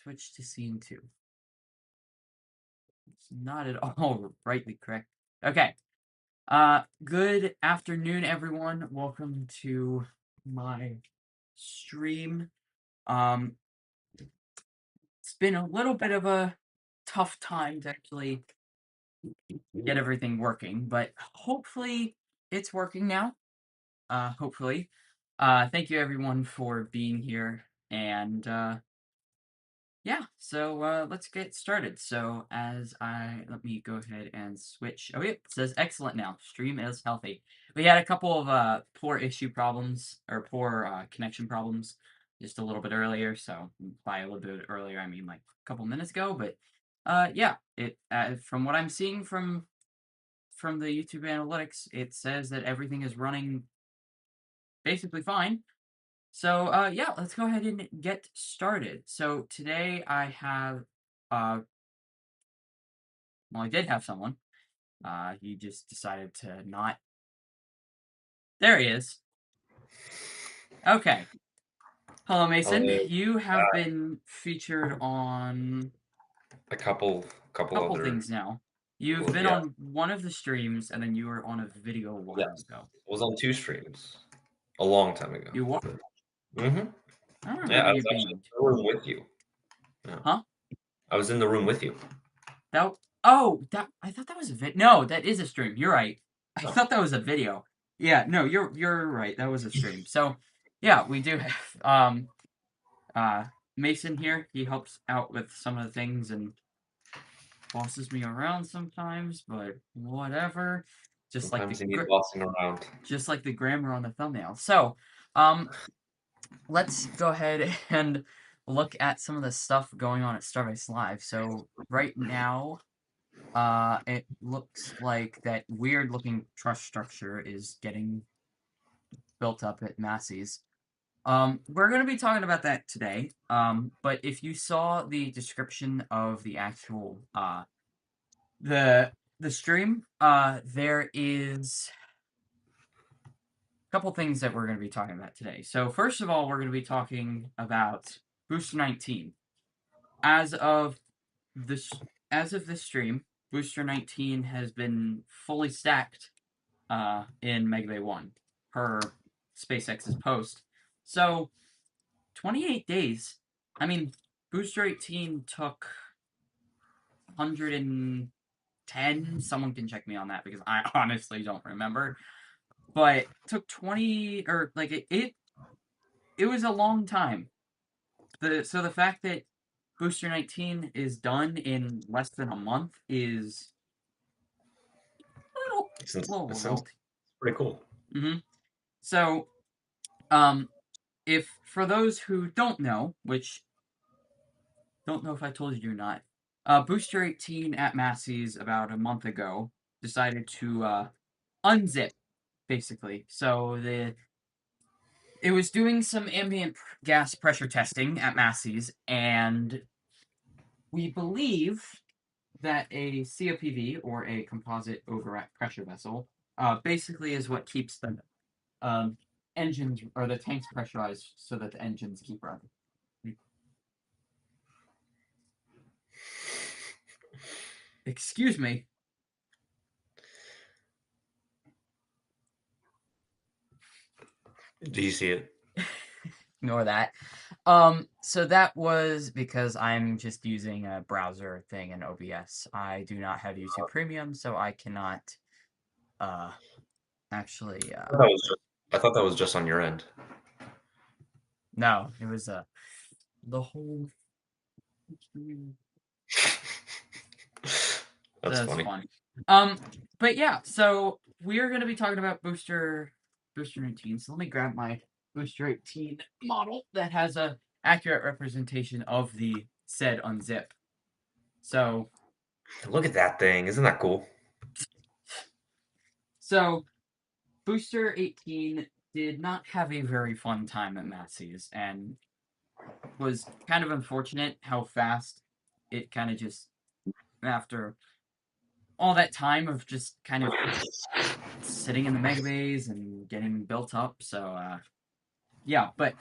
Switch to scene 2. It's not at all rightly correct. Okay. Good afternoon, everyone. Welcome to my stream. It's been a little bit of a tough time to actually get everything working, but hopefully it's working now. Hopefully. Thank you everyone for being here, and yeah, so let's get started. So let me go ahead and switch. Oh, yeah, it says excellent now. Stream is healthy. We had a couple of poor issue problems or poor connection problems just a little bit earlier. So by a little bit earlier, I mean like a couple minutes ago. But yeah, it from what I'm seeing from the YouTube analytics, it says that everything is running basically fine. So, yeah, let's go ahead and get started. So today I have, well, I did have someone. He just decided to not. There he is. Okay. Hello, Mason. Hello. You have been featured on A couple a couple other things now. You've people. been Yeah. on one of the streams, and then you were on a video a while Yes. ago. Was on two streams a long time ago. You what? Mm-hmm. I don't Yeah, remember I you was being actually on. in the room with you. Yeah. Huh? I was in the room with you. That. Oh, that. I thought that was a vid. No, that is a stream. You're right. I Oh, thought that was a video. Yeah, no, you're right. That was a stream. So, yeah, we do have uh Mason here. He helps out with some of the things and bosses me around sometimes, but whatever. Just like sometimes you need bossing around. just like the grammar on the thumbnail. So, um let's go ahead and look at some of the stuff going on at Starbase Live. So, right now, it looks like that weird looking trust structure is getting built up at Masseys. We're going to be talking about that today. But if you saw the description of the actual the stream, there is a couple things that we're going to be talking about today. So first of all, we're going to be talking about Booster 19. As of this as of this stream, Booster 19 has been fully stacked in Mega Bay 1 per SpaceX's post. So 28 days. I mean, Booster 18 took 110. Someone can check me on that because I honestly don't remember. But took 20 or like it was a long time. So the fact that Booster 19 is done in less than a month is a little It sounds revolting. pretty cool. Mm-hmm. So, um, if for those who don't know, which don't know if I told you or not, Booster 18 at Massey's about a month ago decided to unzip, basically. So it was doing some ambient gas pressure testing at Massey's, and we believe that a COPV, or a composite overwrapped pressure vessel, basically is what keeps the engines or the tanks pressurized so that the engines keep running. Excuse me. Do you see it? Ignore that. So that was because I'm just using a browser thing in OBS. I do not have YouTube Premium, so I cannot uh actually I thought that was just on your end. no, it was the whole That's that's funny. fun. But yeah, so we're gonna be talking about Booster 19. So let me grab my Booster 18 model that has a accurate representation of the said unzip. So Look at that thing. Isn't that cool? so Booster 18 did not have a very fun time at Massey's and was kind of unfortunate how fast it kind of just, after all that time of just kind of sitting in the mega bays and getting built up. So, yeah, but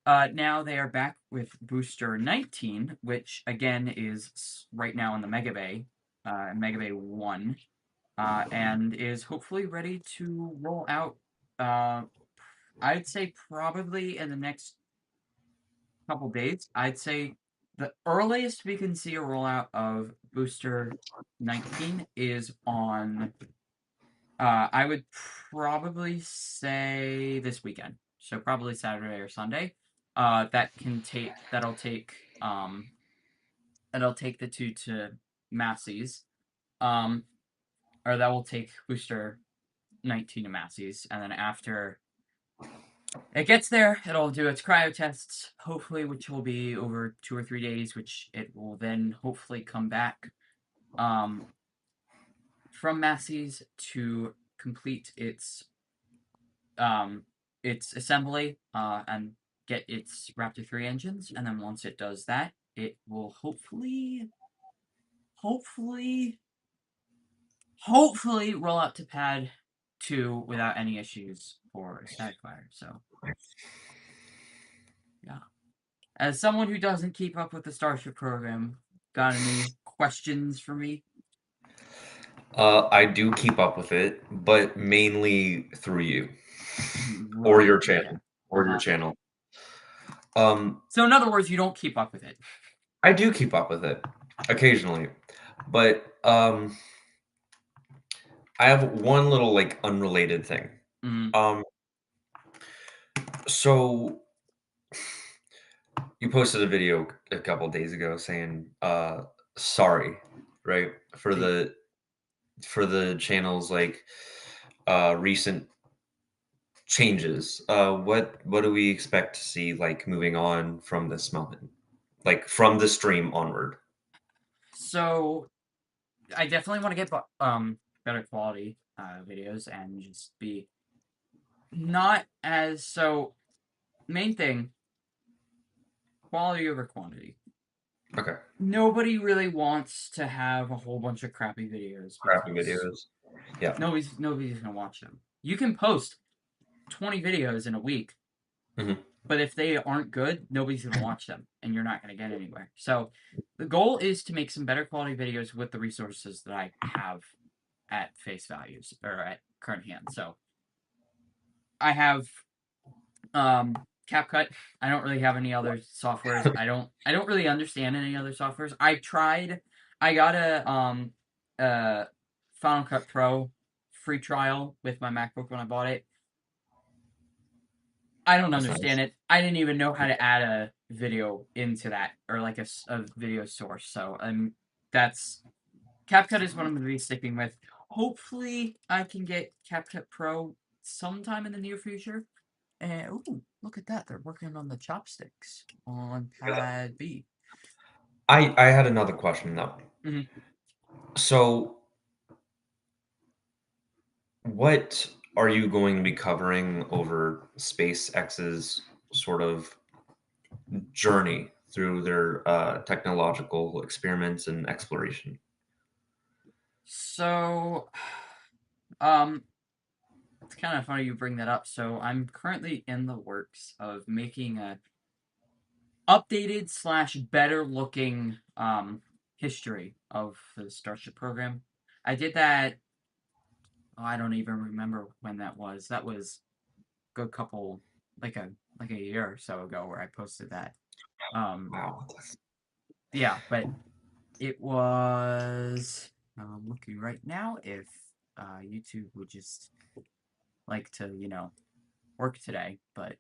Now they are back with Booster 19, which again is right now in the Mega Bay, Mega Bay 1, and is hopefully ready to roll out. Uh, I'd say probably in the next couple days. I'd say the earliest we can see a rollout of Booster 19 is on, I would probably say this weekend. So probably Saturday or Sunday. That'll take the two to masseys. Um, or that will take Booster 19 to masseys, and then after it gets there, it'll do its cryo tests, hopefully, which will be over 2 or 3 days, which it will then hopefully come back um, from Massey's to complete its assembly and get its Raptor 3 engines. And then once it does that, it will hopefully, hopefully roll out to pad 2 without any issues for static fire. So, yeah. As someone who doesn't keep up with the Starship program, got any questions for me? I do keep up with it, but mainly through you or Right, your yeah. channel or your Uh, channel. Um, so in other words, you don't keep up with it. I do keep up with it occasionally, but I have one little like unrelated thing. Mm, Um, so you posted a video a couple days ago saying sorry, right? the, For the channel's like recent changes. What do we expect to see like moving on from this moment? Like from the stream onward? so I definitely want to get better quality videos and just be not as so main thing quality over quantity. Okay. Nobody really wants to have a whole bunch of crappy videos Crappy because videos. Yeah. nobody's gonna watch them. You can post 20 videos in a week, Mhm. but if they aren't good, nobody's gonna watch them, and you're not gonna get anywhere. So the goal is to make some better quality videos with the resources that I have at face values or at current hand. So I have CapCut. I don't really have any other softwares. I don't really understand any other softwares. I got a Final Cut Pro free trial with my MacBook when I bought it. I don't That's nice. understand it. I didn't even know how to add a video into that or like a video source. So that's CapCut is what I'm going to be sticking with. Hopefully, I can get CapCut Pro sometime in the near future. And ooh, look at that! They're working on the chopsticks on Pad B. I had another question though. Mhm. So what are you going to be covering over SpaceX's sort of journey through their technological experiments and exploration? So, um, it's kind of funny you bring that up. So, I'm currently in the works of making a updated slash better looking history of the Starship program. I did that. Oh, I don't even remember when that was. That was a good couple, like a year or so ago, where I posted that. Um, Wow. yeah, but it was. I'm looking right now if YouTube would just like to, work today, but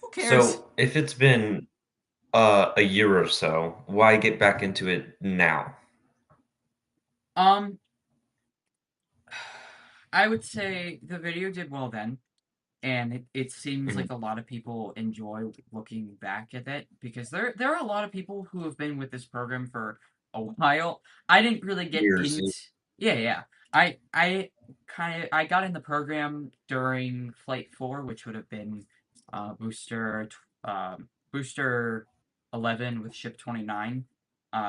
who cares? So if it's been a year or so, why get back into it now? Um, I would say the video did well then. And it seems Mhm. like a lot of people enjoy looking back at it because there are a lot of people who have been with this program for a while. I didn't really get Years. into yeah, yeah. I got in the program during Flight 4, which would have been booster 11 with ship 29.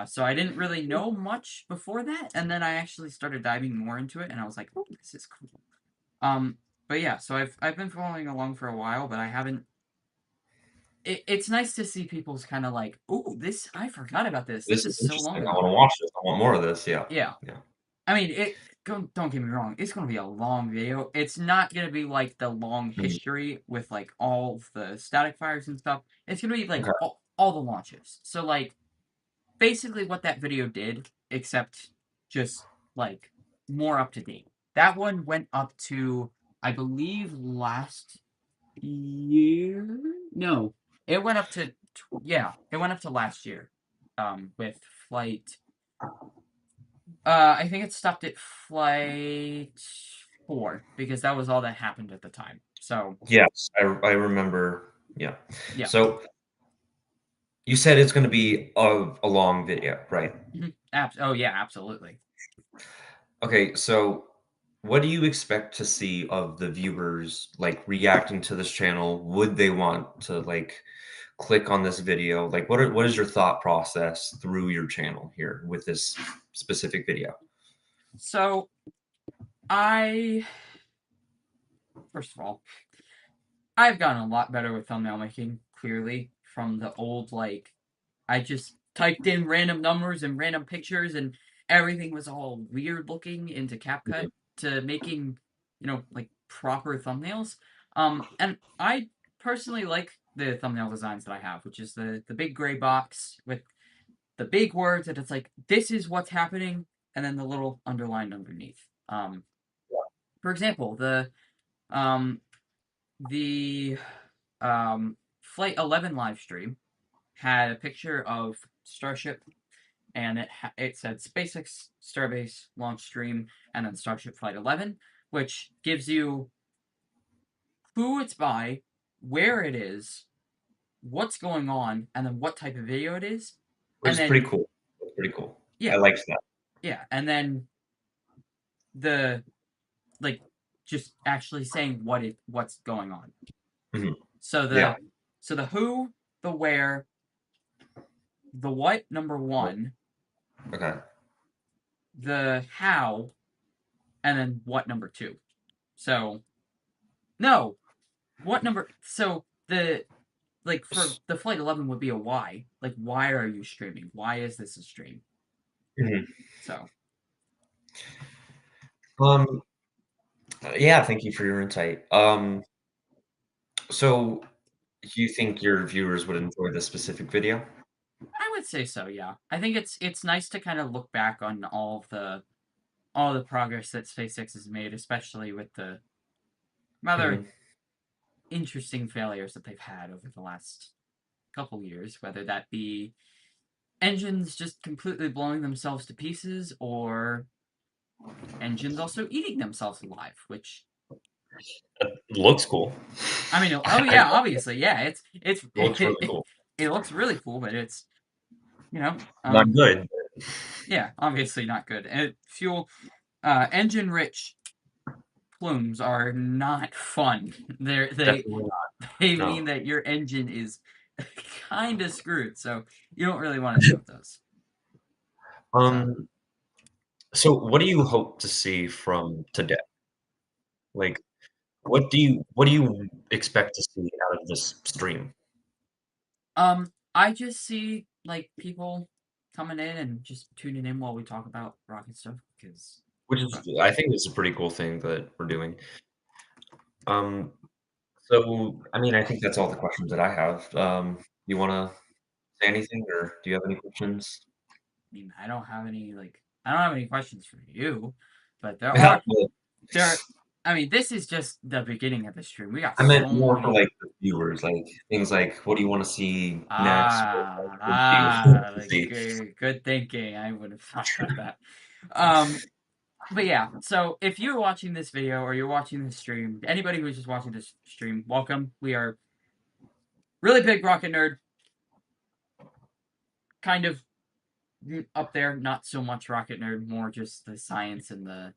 So I didn't really know much before that, and then I actually started diving more into it, and I was like, "Oh, this is cool." Um, but yeah, so I've been following along for a while, but I haven't. it's nice to see people's kind of like, oh, this I forgot about this. This This is is so interesting. long I wanna ago. watch this. I want more of this. Yeah. Yeah. Yeah. I mean, don't get me wrong. It's gonna be a long video. It's not gonna be like the long Mhm. history with like all of the static fires and stuff. It's gonna be like Okay. all the launches. So like basically what that video did, except just like more up to date. That one went up to, I believe, last year. No, it went up to yeah, it went up to last year. With flight. I think it stopped at flight 4 because that was all that happened at the time. So Yes, I remember. Yeah. yeah. So you said it's gonna be a long video, right? Oh yeah, absolutely. Okay, so what do you expect to see of the viewers, like, reacting to this channel? Would they want to, like, click on this video? Like, what is your thought process through your channel here with this specific video? So I first of all, I've gotten a lot better with thumbnail making, clearly, from the old, like, I just typed in random numbers and random pictures and everything was all weird looking into CapCut Mhm. to making, like proper thumbnails. And I personally like the thumbnail designs that I have, which is the big gray box with the big words that it's like, this is what's happening, and then the little underline underneath. For example, um, the Flight 11 live stream had a picture of Starship, and it said SpaceX Starbase launch stream, and then Starship Flight 11, which gives you who it's by, where it is, what's going on, and then what type of video it is, Which and is pretty then cool. It's pretty cool. I yeah, liked that. yeah, and then the like just actually saying what's going on. Mhm. So Yeah. the who, the where, the what number Well, one, okay. the how, and then what number two. So no, what number? So the like for S the flight 11 would be a why. Like why are you streaming? Why is this a stream? Mhm. So Um, yeah, thank you for your insight. So you think your viewers would enjoy this specific video? I would say so. Yeah, I think it's nice to kind of look back on all the progress that SpaceX has made, especially with the rather Mhm. interesting failures that they've had over the last couple years, whether that be engines just completely blowing themselves to pieces or engines also eating themselves alive, which Looks cool. I mean, oh I yeah, obviously, yeah, it's It looks really cool. it looks really cool, but it's you know, Not um, good. yeah, obviously not good. And fuel, engine rich plumes are not fun. Definitely They not, mean that your engine is kind of screwed, so you don't really want to deal with those. no. So, So what do you hope to see from today? Like, what do you expect to see out of this stream? I just see like people coming in and just tuning in while we talk about rocket stuff because, Which is I think it's a pretty cool thing that we're doing. Um, so, I mean, I think that's all the questions that I have. You wanna say anything, or do you have any questions? I mean, I don't have any questions for you, but Yeah, well, there. I mean, this is just the beginning of the stream. We got I meant so more for, many. like, the viewers, like, things like, what do you wanna see next, or, like, what do you hope to Like see? good thinking. I would have thought about that. Um, but yeah. So if you're watching this video or you're watching this stream, anybody who's just watching this stream, welcome. We are really big rocket nerd, kind of up there. Not so much rocket nerd, more just the science and the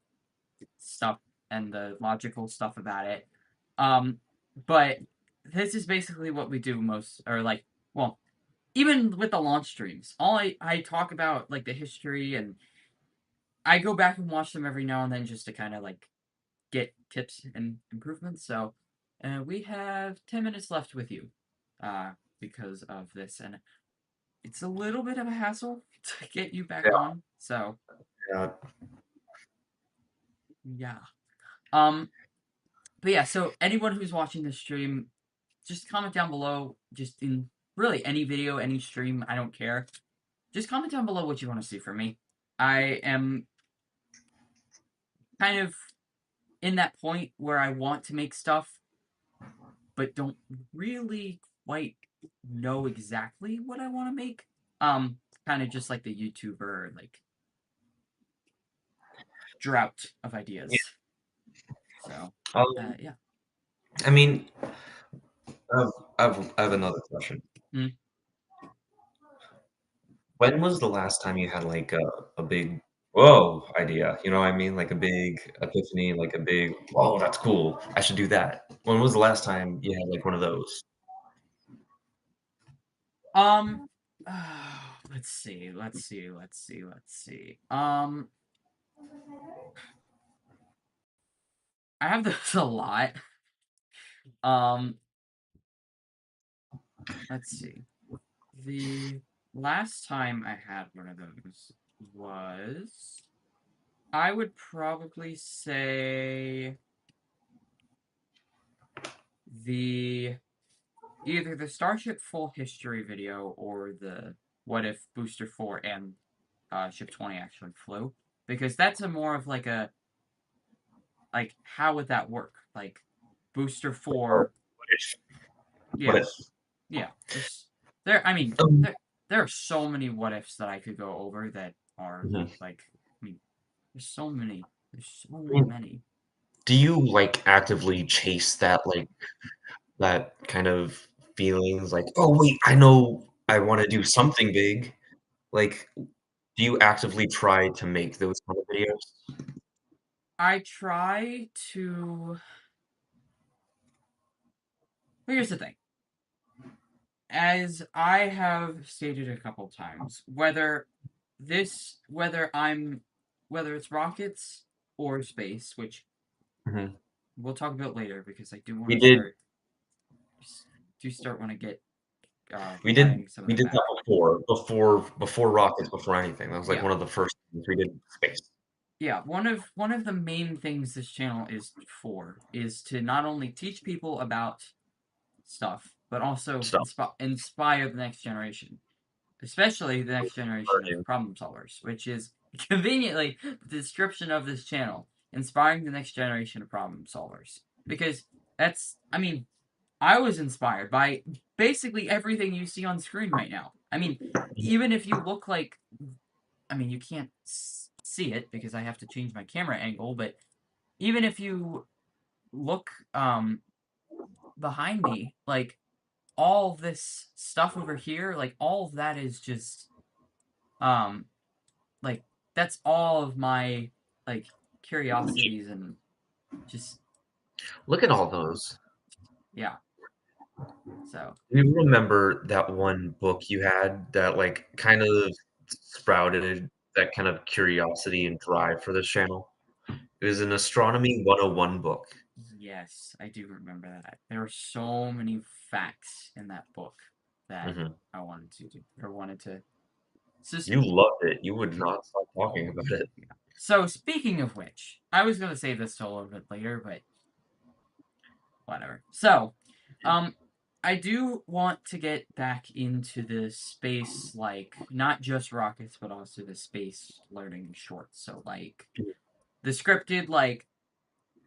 stuff and the logical stuff about it. Um, but this is basically what we do most, or like, well, even with the launch streams, all I talk about like the history, and I go back and watch them every now and then just to kind of like get tips and improvements. So, we have 10 minutes left with you, uh, because of this, and it's a little bit of a hassle to get you back Yeah, on. So yeah. yeah. Um, but yeah, so anyone who's watching this stream, just comment down below, just in really any video, any stream, I don't care. Just comment down below what you want to see from me. I am kind of in that point where I want to make stuff, but don't really quite know exactly what I want to make. Kind of just like the YouTuber, like, drought of Yeah. ideas. So, Um, yeah. I mean, I have another question. Mm. When was the last time you had like a big whoa idea? You know what I mean? Like a big epiphany, like a big whoa, that's cool. I should do that. When was the last time you had like one of those? Um, let's see, let's see. I have this a lot. Um, let's see. The last time I had one of those was, I would probably say the either the Starship full history video or the what if Booster 4 and Ship 20 actually flew, because that's a more of like a, like, how would that work? Like, Booster Oh, 4, what if? What yeah, if? yeah. There. I mean, Um, there are so many what ifs that I could go over that are mhm. like, I mean, there's so many. There's so I mean, many. do you like actively chase that like that kind of feelings like, oh wait, I know I want to do something big. Like, do you actively try to make those kind of videos? I try to. Here's the thing. As I have stated a couple times, whether it's rockets or space, which Mhm. we'll talk about later, because I do want We to did want to get we did adding some of we it did that back. before rockets, before anything. That was like Yeah, one of the first things we did in space yeah. One of the main things this channel is for is to not only teach people about stuff, but also stuff. inspire the next generation, especially the next generation of Started. problem solvers, which is conveniently the description of this channel, inspiring the next generation of problem solvers. Because I mean, I was inspired by basically everything you see on screen right now. I mean, even if you look like, I mean, you can't see it because I have to change my camera angle, but even if you look behind me, like, all this stuff over here, like, all of that is just um like, that's all of my, like, curiosities, and just, Look at all those. yeah. So, Do you remember that one book you had that like kind of sprouted that kind of curiosity and drive for this channel? It was an astronomy 101 book. yes, I do remember that. There were so many facts in that book that Mhm. I wanted to do, or wanted to. You loved it. You would not stop talking about it. So, speaking of which, I was gonna save this till a little bit later, but whatever. So, um, I do want to get back into the space, like, not just rockets, but also the space learning shorts. So, like, the scripted, like,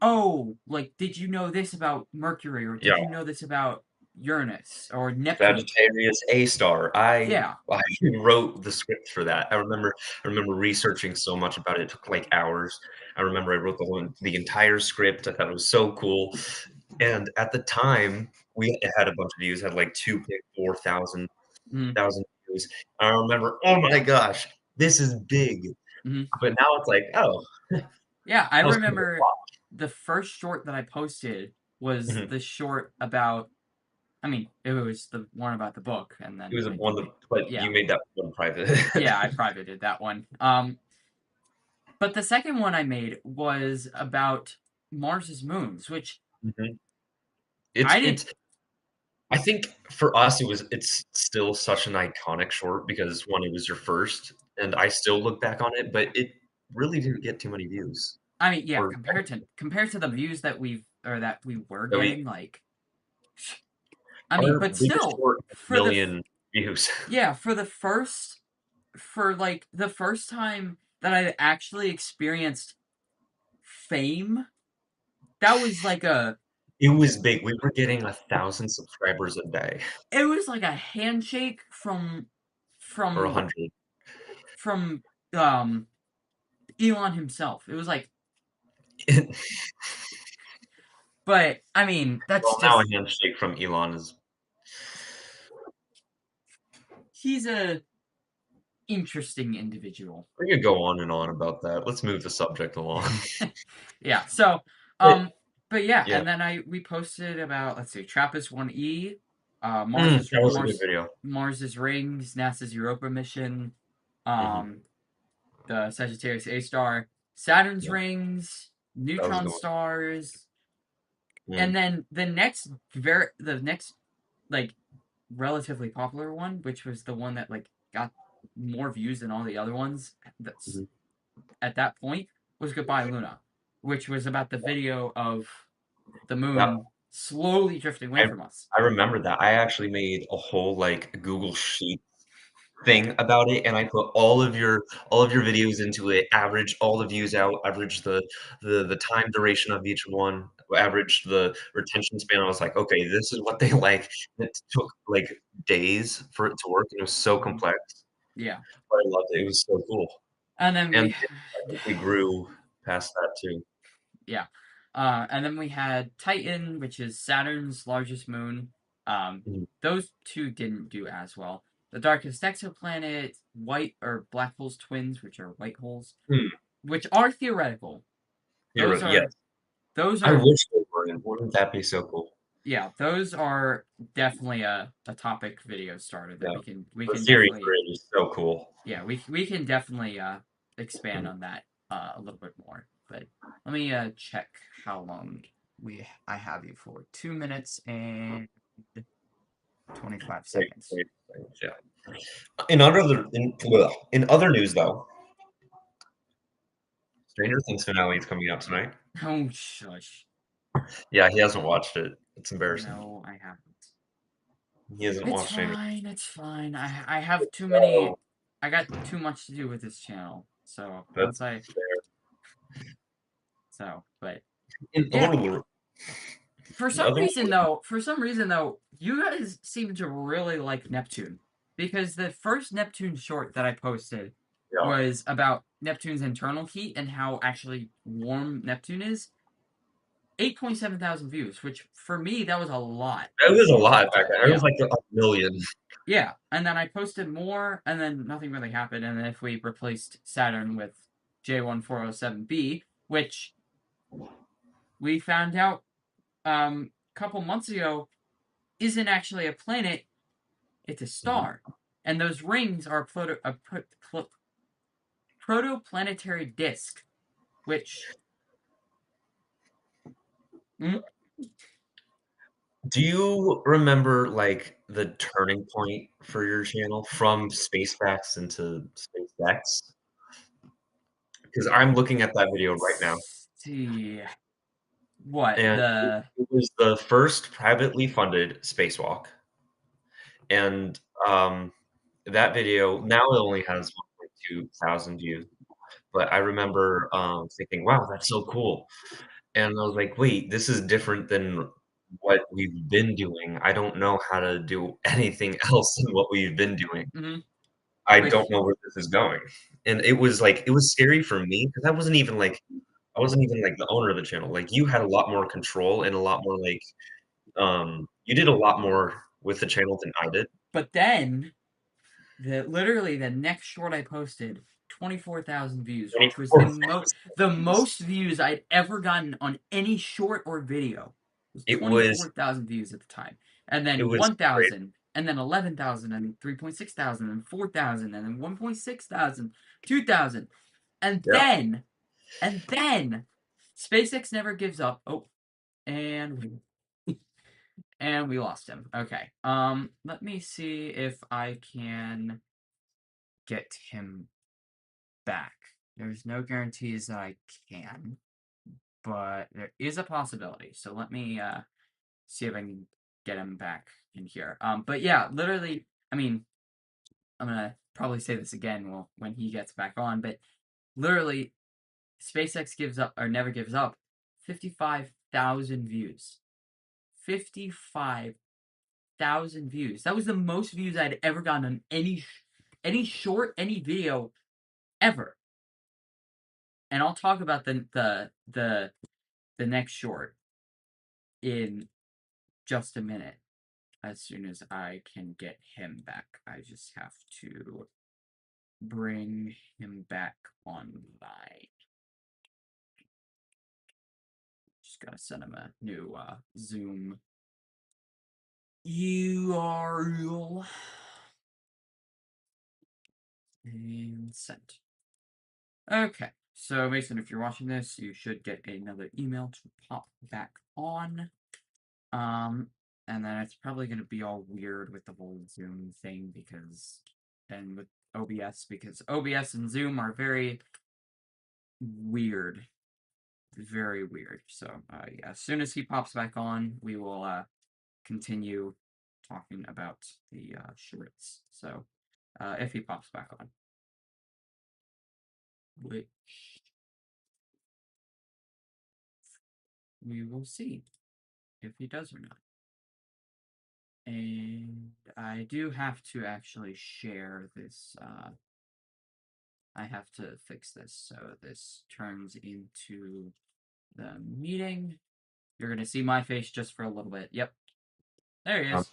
oh, like, did you know this about Mercury, or Yeah, did you know this about Uranus or Neptune? Sagittarius A star. I Yeah, I wrote the script for that. I remember researching so much about it. It took like hours. I remember I wrote the entire script. I thought it was so cool. And at the time, we it had a bunch of views. Had like 2.4 thousand mm, thousand views. I remember, oh my gosh, this is big. mm. But now it's like, oh, Yeah. I that was kind of a remember flop. the first short that I posted was Mhm. the short about. I mean, it was the one about the book, and It then was I one did of the, the, but yeah, you made that one private. yeah, I privated that one. But the second one I made was about Mars's moons, which Mhm. It's I didn't. it's I think for us, it's still such an iconic short because, 1, it was your first, and I still look back on it, but it really didn't get too many views I mean, yeah, or compared to the views that we were I mean, getting, like, I mean, our but biggest still, short had for the 1,000,000 views. yeah, for like the first time that I actually experienced fame, that was like a It was big. We were getting 1,000 subscribers a day it was like a handshake or from 100. from um Elon himself. It was like, but I mean, that's Well, now a just handshake from Elon is he's a interesting individual. we could go on and on about that. Let's move the subject along. Yeah. So, But, um, but yeah, yeah. and then we posted about, let's see, TRAPPIST-1E, Mars's That was a good video. Mars's rings, NASA's Europa mission, Mhm. um, the Sagittarius A star, Saturn's Yeah, rings, that was a neutron good one. stars, and Mm, then the next like relatively popular one, which was the one that like got more views than all the other ones. That's mhm. at that point was Goodbye Luna, which was about the video of the Yep. moon slowly drifting away I from us. I remember that. I actually made a whole, like, Google Sheet thing about it, and I put all of your videos into it, average all the views out, average the time duration of each one, average the retention span. I was like, "Okay, this is what they like." And it took, like, days for it to work, and it was so Mhm. complex, Yeah, but I loved it. It was so cool. and then And we, I think we grew past that too. yeah, and then we had Titan, which is Saturn's largest moon. Mhm. Those two didn't do as well. The darkest exoplanet, white or black holes twins, which are white holes, Hmm, which are theoretical. you're Those right, yes. are those I are wish they were in. Wouldn't that be so cool? yeah, those are definitely a topic video starter that Yeah. we The can series for definitely it is so cool. yeah, we can definitely expand Mhm. on that a little bit more. But let me check how long we I have you for. 2 minutes and 25 Great, seconds. great things, yeah. In other news, though, Stranger Things finale is coming out tonight. Oh shush. Yeah, he hasn't watched it. It's embarrassing. No, I haven't. He hasn't It's watched Stranger fine, it's fine. I have too many So I got too much to do with this channel. So that's once I fair. but In yeah, in other For some reason though, you guys seem to really like Neptune. Because the first Neptune short that I posted yeah, was about Neptune's internal heat and how actually warm Neptune is. 8.7 thousand views, which for me that was a lot that was a at lot the back time. then. It was Yeah. like a million. Yeah. And then I posted more and then nothing really happened. And then if we replaced Saturn with J1407b, which we found out a couple months ago isn't actually a planet, it's a Mhm. star. And those rings are protoplanetary disk, which mm, Do you remember, like, the turning point for your channel from SpaceX into SpaceX? Because I'm looking at that video right now, let's see what and the it was the first privately funded spacewalk, and, that video now it only has 1.2 thousand views, but I remember, thinking, "Wow, that's so cool," and I was like, "Wait, this is different than what we've been doing. I don't know how to do anything else than what we've been doing. mhm, I don't which know where this is going." And it was like it was scary for me because I wasn't even, like, the owner of the channel. Like, you had a lot more control and a lot more, like, you did a lot more with the channel than I did. but then the next short I posted 24,000 views, which was 24,000 the views. most views I'd ever gotten on any short or video. It was It was 24,000 views at the time. And it then was great. 1,000 and then 11,000 and 3.6 thousand and 4,000 and then 1.6 thousand, 2,000. And Yeah. then and then SpaceX never gives up. Oh, and And we lost him. Okay. Let me see if I can get him back. There's no guarantees that I can, but there is a possibility. So let me see if I can get him back in here. But yeah, literally, I mean, I'm gonna probably say this again when he gets back on, but literally, SpaceX gives up or never gives up 55,000 views. 55,000 views. That was the most views I'd ever gotten on any short, any video ever. And I'll talk about the next short in just a minute as soon as I can get him back. I just have to bring him back online. Just gotta send him a new Zoom URL and sent. Okay, so Mason, if you're watching this, you should get another email to pop back on. Um, and then it's probably gonna be all weird with the whole Zoom thing because, and with OBS because OBS and Zoom are very weird, very weird. So yeah, as soon as he pops back on, we will continue talking about the shorts. So if he pops back on, which we will see if he does or not. And I do have to actually share this. I have to fix this so this turns into the meeting. You're gonna see my face just for a little bit. Yep, there he Um, is.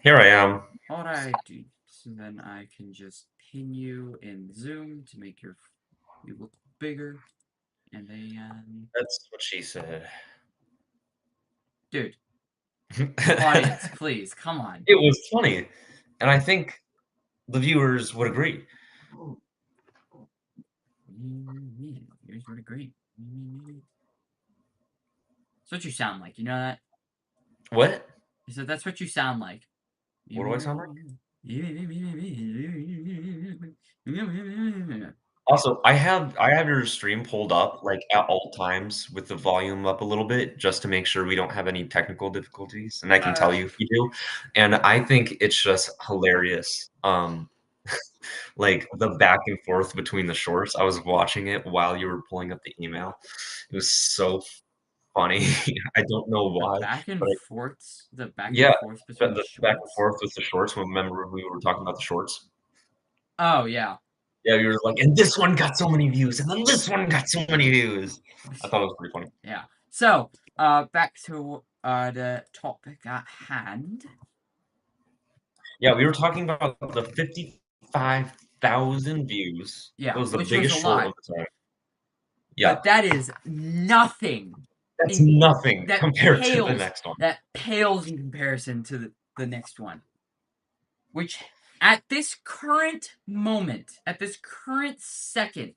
here I am. Alrighty, so then I can just pin you in Zoom to make you look bigger, and then That's what she said. dude, It audience, please come on. was funny, and I think the viewers would agree. Here's what agree. That's what you sound like. You know that? What? He said that's what you sound like. What do I sound like? Also, I have your stream pulled up like at all times with the volume up a little bit just to make sure we don't have any technical difficulties, and I can tell Uh, you if you do. And I think it's just hilarious. Like the back and forth between the shorts. I was watching it while you were pulling up the email. It was so funny. I don't know why, but the back and yeah, forth the between the the back and shorts. forth with the shorts. Remember we were talking about the shorts? Oh yeah, Yeah, you were like, "And this one got so many views, and then this one got so many views." I thought it was pretty funny. yeah. So, back to the topic at hand. Yeah, we were talking about the 55,000 views. That Yeah, was the which was biggest a short of lot, the time. Yeah, but that is nothing that's in nothing compared to the next one. that pales in comparison to the next one, which at this current moment, at this current second,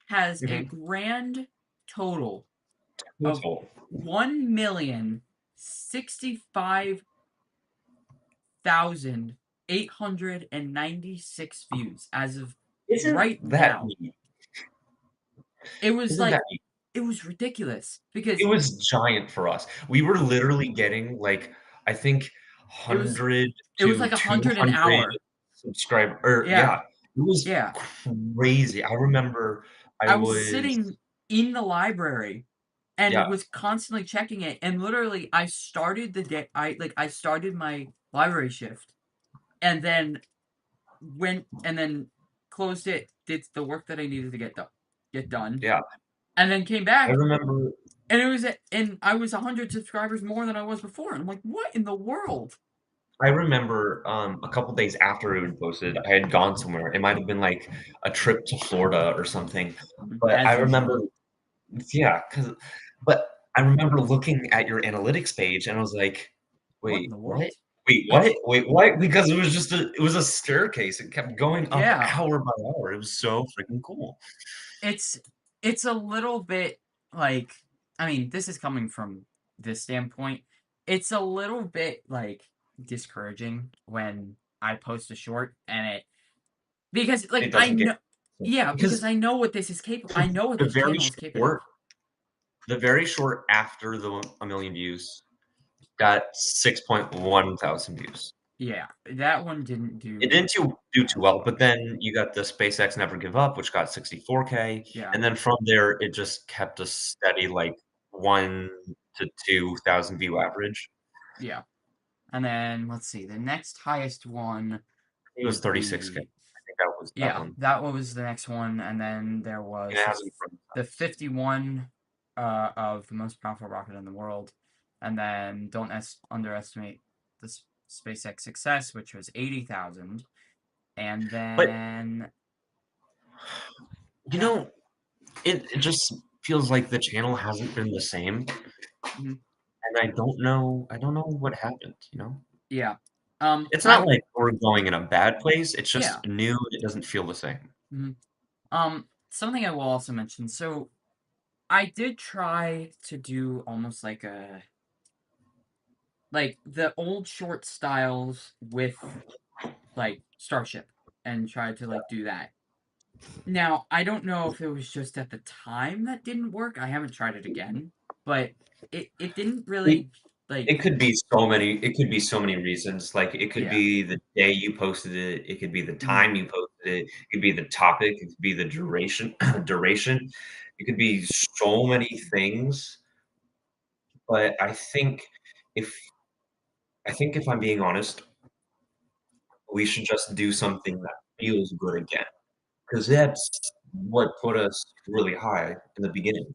has a Mhm. grand total of Total. 1,065,896 views as of Isn't right that now. neat? It was Isn't that like neat? it was ridiculous It because was giant for us. We were literally getting, like, I think it was 100 it was to like 100 an 200 hour. subscriber or Yeah, yeah, it was yeah. crazy. I remember I I was was sitting in the library and yeah, was constantly checking it, and literally I started the day I started my library shift and then went and then closed it, did the work that I needed to get done, yeah. and then came I back remember and I was 100 subscribers more than I was before. And I'm like, what in the world? a couple days after it was posted, I had gone somewhere. It might have been, like, a trip to Florida or something, but I As remember usual. yeah, but I remember looking at your analytics page, and I was like, What in "Wait, the what? world? Wait, what? Wait, what?" Because it was a staircase. It kept going up Yeah. hour by hour. It was so freaking cool. It's it's a little bit like, I mean, this is coming from this standpoint. it's a little bit like discouraging when I post a short and it because like It I doesn't get know yeah, because because I know what this is capable I know what the this very channel is capable short of. the very short after the a million views got 6.1 thousand views. Yeah, that one didn't It do didn't do too as well, but much. then you got the SpaceX Never Give Up, which got 64K, Yeah, and then from there, it just kept a steady, like, 1 to 2,000 view average. yeah. And then let's see, the next highest one I think it was would 36K. be I think that was that yeah, one, that was the next one, and then there and was it hasn't grown the since. 51 of the most powerful rocket in the world, and then don't underestimate the SpaceX success, which was 80,000, and But, then you yeah, know, it just feels like the channel hasn't been the same, mhm, and I don't know what happened, you know? yeah, It's not I like we're going in a bad place, it's yeah, just new, it doesn't feel the same. mhm. Something I will also mention. So I did try to do almost like the old short styles with like Starship and tried to like do that. Now, I don't know if it was just at the time that didn't work. I haven't tried it again, but it didn't really like It could be so many reasons, like, it could yeah. be the day you posted it could be the Mhm, time you posted it could be the topic, it could be the duration, it could be so many things, but if I think if I'm being honest, we should just do something that feels good again, because that's what put us really high in the beginning.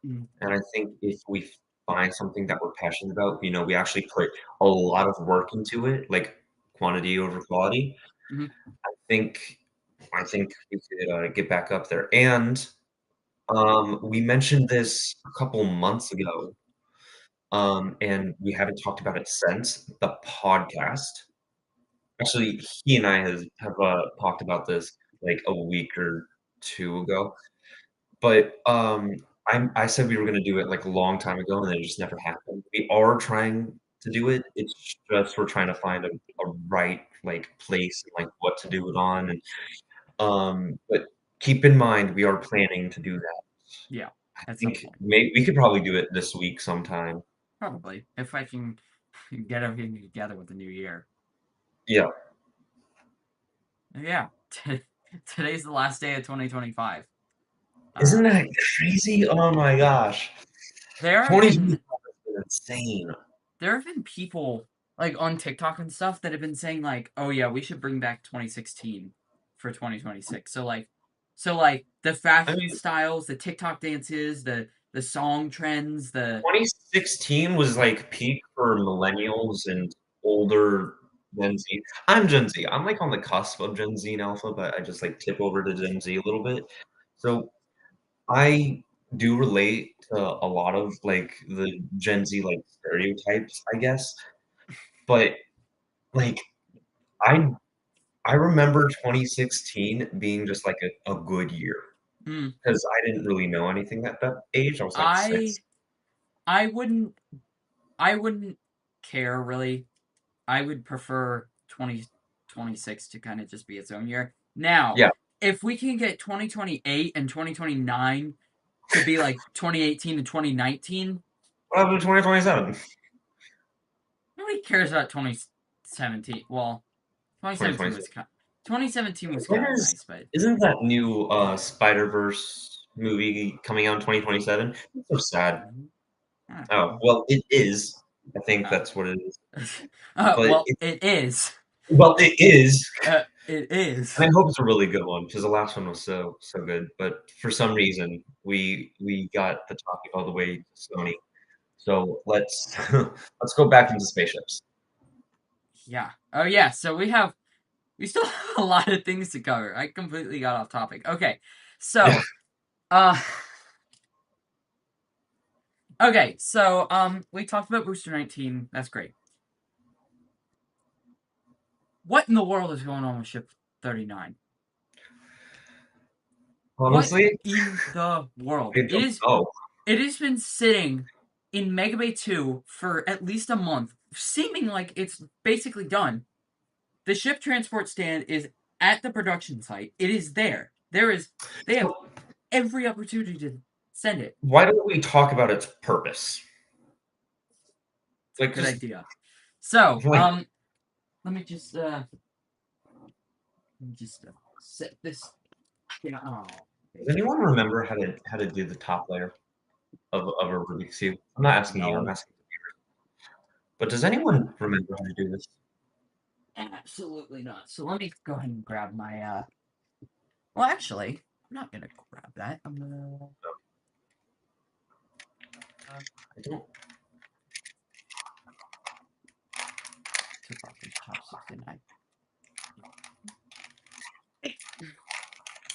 mhm, And I think if we find something that we're passionate about, we actually put a lot of work into it, like quantity over quality. mhm, I think I think we could get back up there. And we mentioned this a couple months ago, and we haven't talked about it since the podcast. Actually, he and I have talked about this like a week or two ago. But, I said we were gonna do it, like, a long time ago, and it just never happened. We are trying to do it, it's just we're trying to find a right, like, place and, like, what to do it on, and, but keep in mind, we are planning to do that. yeah, I at some think point. we could probably do it this week sometime. Probably if I can get everything together with the new year. Yeah. Yeah. Today's the last day of 2025. Isn't Uh that crazy? Oh my gosh. there have been 2025 has been insane. there have been people like on TikTok and stuff that have been saying like, "Oh yeah, we should bring back 2016 for 2026." So like the I fashion mean styles, the TikTok dances, the song trends, the 2016 was, like, peak for millennials and older Gen Z. I'm Gen Z. I'm, like, on the cusp of Gen Z and Alpha, but I just, like, tip over to Gen Z a little bit. So, I do relate to a lot of, like, the Gen Z, like, stereotypes, I guess, but, like, I I remember 2016 being just, like, a good year mm, because I didn't really know anything at that age. I was, like, I 6. I wouldn't I wouldn't care really. I would prefer 2026 to kind of just be its own year. Now, Yeah. if we can get 2028 and 2029 to be like 2018 and 2019, What happened to 2027? nobody cares about 2017. Well, 2017 was 2026. kind 2017 was When kind of is nice, but isn't that new, Spider-Verse movie coming out in 2027? It's so sad. I don't Oh, know. well, it is. I think Uh, that's what it is. But well, it is. it is, It and is. I hope it's a really good one because the last one was so good, but for some reason, we got the topic all the way to Sony. So let's let's go back into spaceships. Yeah. Oh yeah. So we still have a lot of things to cover. I completely got off topic. Okay. Yeah. So, uh we talked about Booster 19. That's great. What in the world is going on with Ship 39? What Honestly, in the world? I don't know. It has been sitting. in Mega Bay 2 for at least a month, seeming like it's basically done. The ship transport stand is at the production site. It is there. They have So every opportunity to send it. why don't we talk about its purpose? It's a Like, good just idea. So, like, let me just set this. Yeah. Oh, does okay. anyone remember how to do the top layer of a Rubik's cube? I'm not asking you. I'm No, asking. But does anyone remember how to do this? absolutely not. So let me go ahead and grab my. Well, actually, I'm not gonna grab that. I'm gonna. Uh, I don't. Took off these chopsticks, didn't I?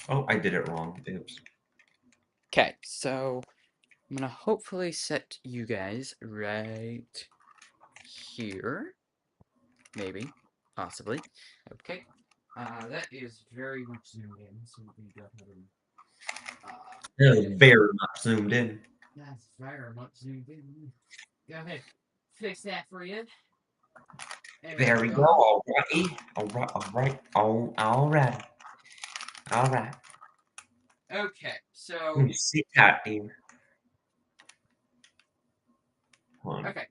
Oh, I did it wrong. Oops. Okay, so I'm gonna hopefully set you guys right here. Maybe. Possibly. Okay. That is very much zoomed in, so we can go ahead and Yeah, get it. very much zoomed in. That's very much zoomed in. Go ahead. Fix that for you. There There we we go. go. All righty. All right. All right. All right. All right. Okay, You so sit tight, dear. Hold on. okay.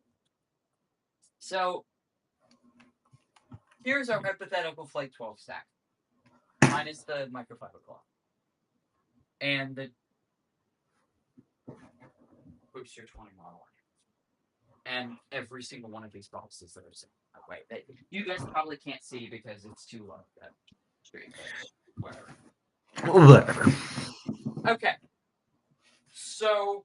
So here's our hypothetical Flight 12 stack. Minus the microfiber cloth. And the Booster 20 model. And every single one of these boxes that are sitting that way. That you guys probably can't see because it's too low that stream, but whatever. Whatever. Okay, so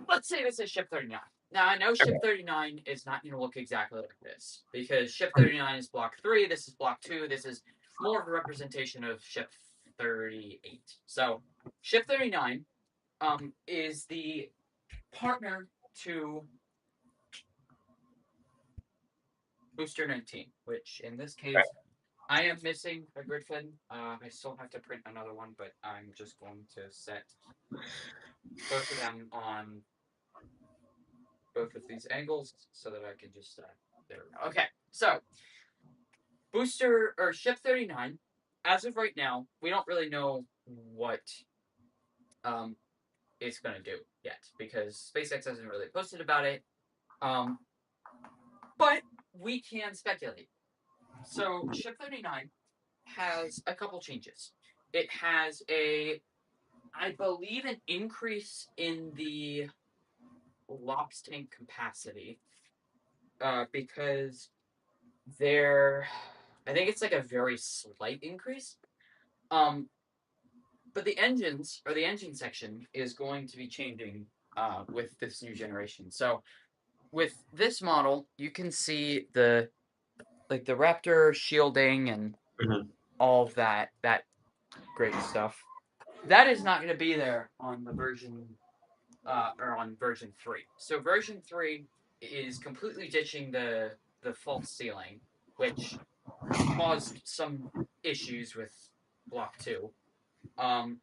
let's say this is Ship 39. Now I know Ship 39 is not going to look exactly like this because Ship 39 is Block 3, this is Block 2, this is more of a representation of Ship 38. So Ship 39 is the partner to Booster 19, which in this case I am missing a grid fin. I still have to print another one, but I'm just going to set both of them on both of these angles so that I can just there we go. Okay, so booster or ship 39. As of right now, we don't really know what um it's gonna do yet because SpaceX hasn't really posted about it. Um, but we can speculate. So ship 39 has a couple changes. It has a I believe an increase in the LOPS tank capacity because they're I think it's like a very slight increase. Um, but the engines or the engine section is going to be changing with this new generation. So with this model, you can see the like the Raptor shielding and Mhm. all of that great stuff. That is not going to be there on the version or on version 3. So version 3 is completely ditching the false ceiling, which caused some issues with Block 2. Um,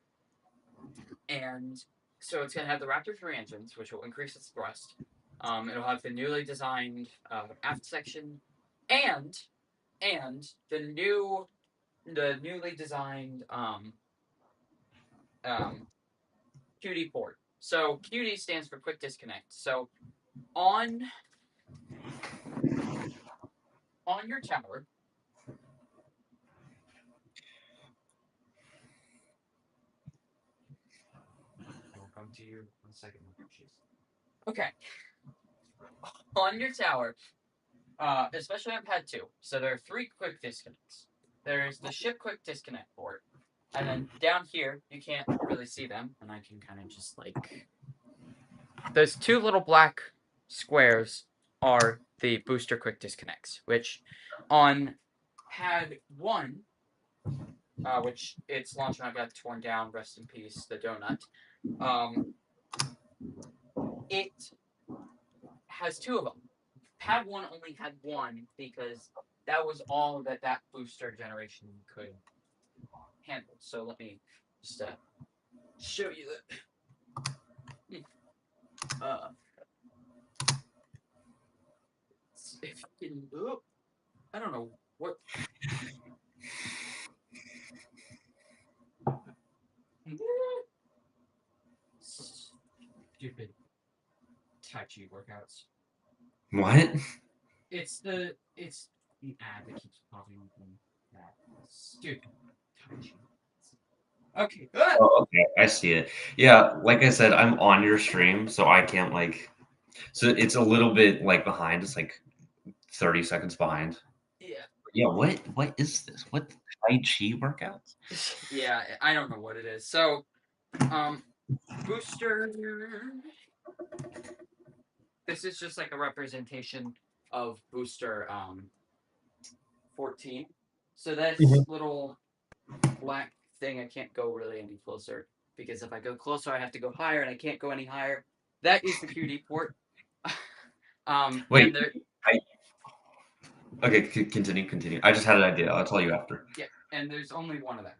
and so it's going to have the Raptor 3 engines, which will increase its thrust. It'll have the newly designed aft section and and the newly designed um, QD port. So QD stands for quick disconnect. So on on your tower, I will come to you in a second. Okay, on your tower, especially on pad 2. So there are 3 quick disconnects. There's the ship quick disconnect port, and then down here you can't really see them, and I can kind of just like those 2 little black squares are the booster quick disconnects, which on pad 1, which its launch mount got torn down, rest in peace, the donut. Um, it has 2 of them. Pad 1 only had 1 because that was all that booster generation could handle. So let me just show you that. Uh, if you can, oh, I don't know what. Stupid Tai Chi workouts. What? It's the ad that keeps popping up on that stupid Tai Chi. Okay. Ah! Oh, okay, I see it. Yeah, like I said, I'm on your stream, so I can't like. So it's a little bit like behind. It's like 30 seconds behind. Yeah. Yeah, what is this? What Tai Chi workouts? Yeah, I don't know what it is. So, um, booster. This is just like a representation of booster 14. So this Mhm. little black thing, I can't go really any closer because if I go closer, I have to go higher, and I can't go any higher. That is the QD port. Wait, And there, I okay, continue. I just had an idea. I'll tell you after. yeah, and there's only one of them.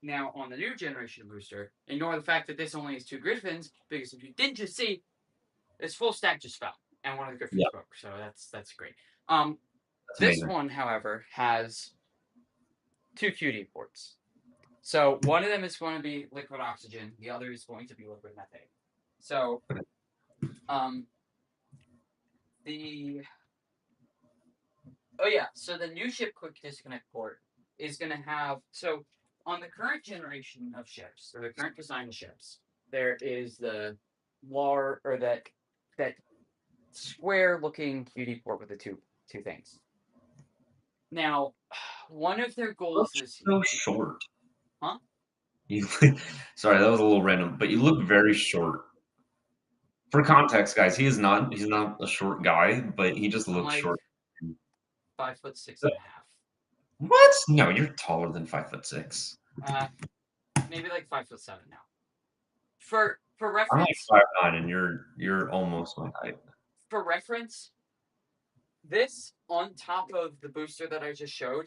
Now on the new generation booster, ignore the fact that this only has two Griffins because if you didn't just see, this full stack just fell and one of the Griffins Yeah, broke. So that's great. Um, that's this amazing. one, however, has two QD ports. So one of them is going to be liquid oxygen, the other is going to be liquid methane. So Okay. um, the oh yeah, so the new ship quick disconnect port is going to have so on the current generation of ships or the current design of ships, there is the LAR or that square looking QD port with the two things. Now, one of their Look goals this so short. huh? You, sorry, that was a little random, but you look very short. For context, guys, he's not a short guy, but he just I'm looks like short. 5'6" and a half. What? No, you're taller than 5'6". Maybe like 5'7" now. For I'm like reference, 5'9", and you're almost my height. for reference, this on top of the booster that I just showed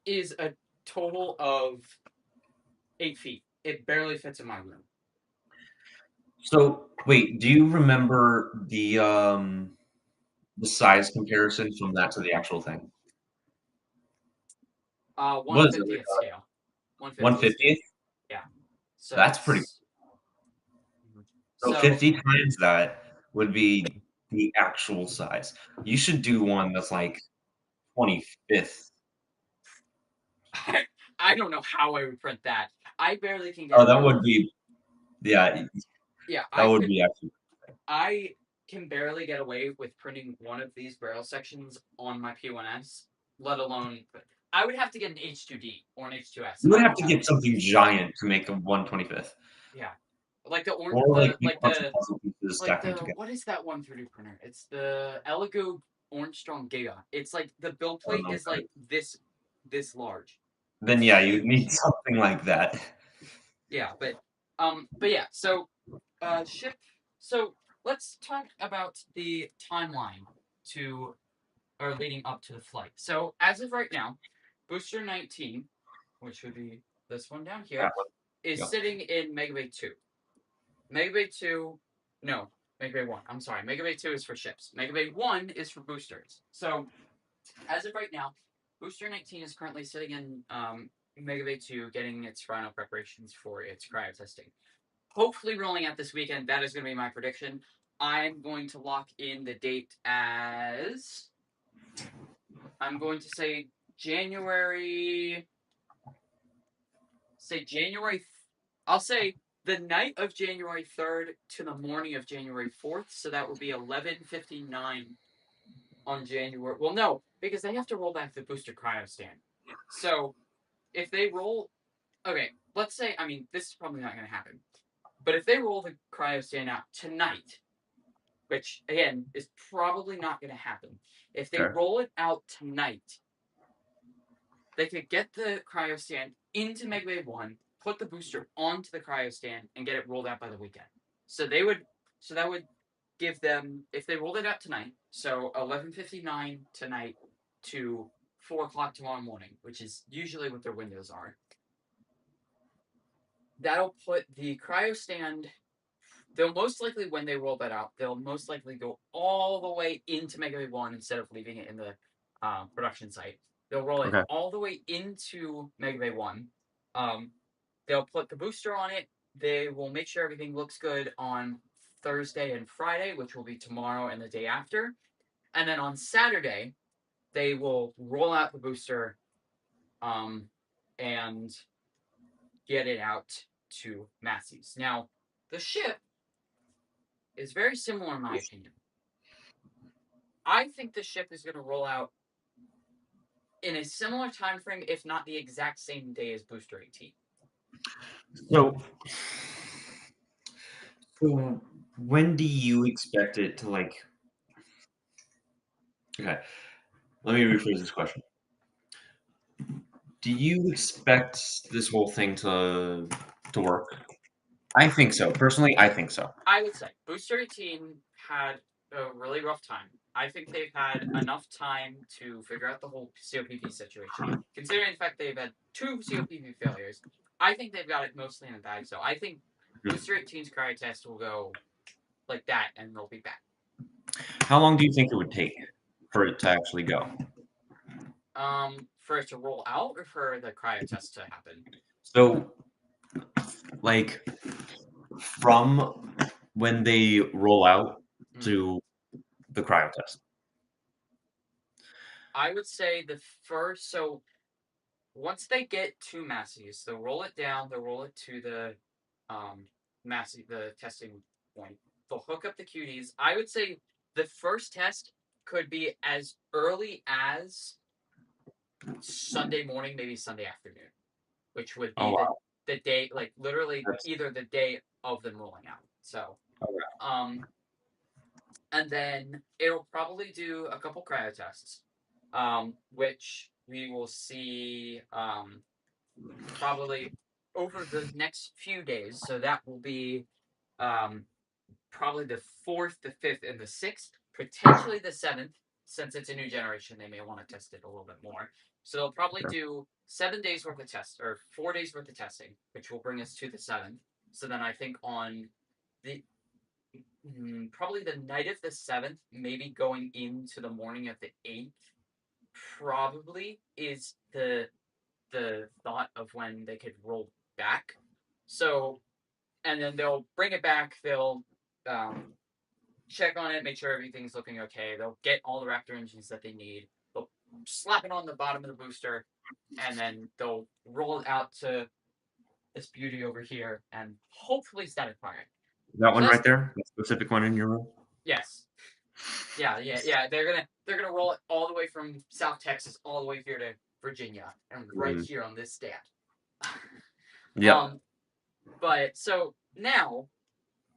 is a total of 8 feet. It barely fits in my room. So wait, do you remember the size comparison from that to the actual thing? One What is it, like fiftieth scale. One one fiftieth scale. fiftieth? Yeah. So That's pretty. it's So so 50 times that would be the actual size. You should do one that's like 25th. I don't know how I would print that. I barely can get Oh, it that out would of be yeah, yeah, that I would could be actually I can barely get away with printing one of these barrel sections on my P1S, let alone I would have to get an H2D or an H2S, you and would I have don't to have get any of something those. giant to make a 1/25th, Yeah, like the or or like the make a bunch of puzzle pieces, like stack them the together. what is that one 3D printer? It's the Elegoo Orangestrong Giga. It's like the build plate is Okay. like this large. Then It's yeah, you'd need huge. something like that. Yeah, but yeah, so ship so let's talk about the timeline to or leading up to the flight. So as of right now, Booster 19, which would be this one down here, That one. is Yeah. sitting in Megabay 2. Megabay 2, no, Megabay 1. I'm sorry. Megabay 2 is for ships. Megabay 1 is for boosters. So as of right now, Booster 19 is currently sitting in Megabay 2 getting its final preparations for its cryo testing. Hopefully rolling out this weekend. That is going to be my prediction. I'm going to lock in the date as I'm going to January. Say January. I'll say the night of January 3rd to the morning of January 4th. So that would be 11:59 on January. Well, no, because they have to roll back the booster cryo stand. So if they roll, okay, let's say. I mean, this is probably not going to happen. But if they roll the cryo stand out tonight, which again is probably not going to happen, if they Okay. roll it out tonight, they could get the cryo stand into Megwave 1, put the booster onto the cryo stand, and get it rolled out by the weekend. So they would so that would give them if they rolled it out tonight, so 11:59 tonight to 4 o'clock tomorrow morning, which is usually what their windows are. that'll put the cryo stand. They'll most likely, when they roll that out, they'll most likely go all the way into Mega Bay 1 instead of leaving it in the production site. They'll roll it Okay. all the way into Mega Bay 1. Um, they'll put the booster on it. They will make sure everything looks good on Thursday and Friday, which will be tomorrow and the day after. And then on Saturday, they will roll out the booster um, and get it out to masseys. Now, the ship is very similar in my opinion. I think the ship is going to roll out in a similar time frame, if not the exact same day as Booster 18. So, so when do you expect it to like? Okay, let me rephrase this question. Do you expect this whole thing to work? I think so. Personally, I think so. I would say Booster 18 had a really rough time. I think they've had enough time to figure out the whole COPP situation. Considering the fact they've had two COPP failures, I think they've got it mostly in the bag. So I think Booster 18's cryo test will go like that, and they'll be back. How long do you think it would take for it to actually go? For it to roll out, or for the cryo test to happen? So, like, from when they roll out to the cryo test. I would say the first. So once they get to masseys, they'll roll it down. They'll roll it to the massey, the testing point. They'll hook up the QDs. I would say the first test could be as early as Sunday morning, maybe Sunday afternoon, which would Oh be wow. the day, like literally That's either the day of them rolling out. So, okay. um, and then it'll probably do a couple cryo tests, which we will see probably over the next few days. So that will be um, probably the 4th, the 5th, and the 6th, potentially the 7th. Since it's a new generation, they may want to test it a little bit more. So they'll probably do 7 days worth of tests, or 4 days worth of testing, which will bring us to the 7th. So then I think on the probably the night of the 7th, maybe going into the morning of the 8th, probably is the thought of when they could roll back. So, and then they'll bring it back. They'll check on it, make sure everything's looking okay. They'll get all the Raptor engines that they need. They'll slap it on the bottom of the booster, and then they'll roll it out to this beauty over here, and hopefully static firing. That So one that's right there, the specific one in your room. yes, yeah. They're gonna roll it all the way from South Texas all the way here to Virginia, and right Mhm. here on this stand. Yep. um, But so now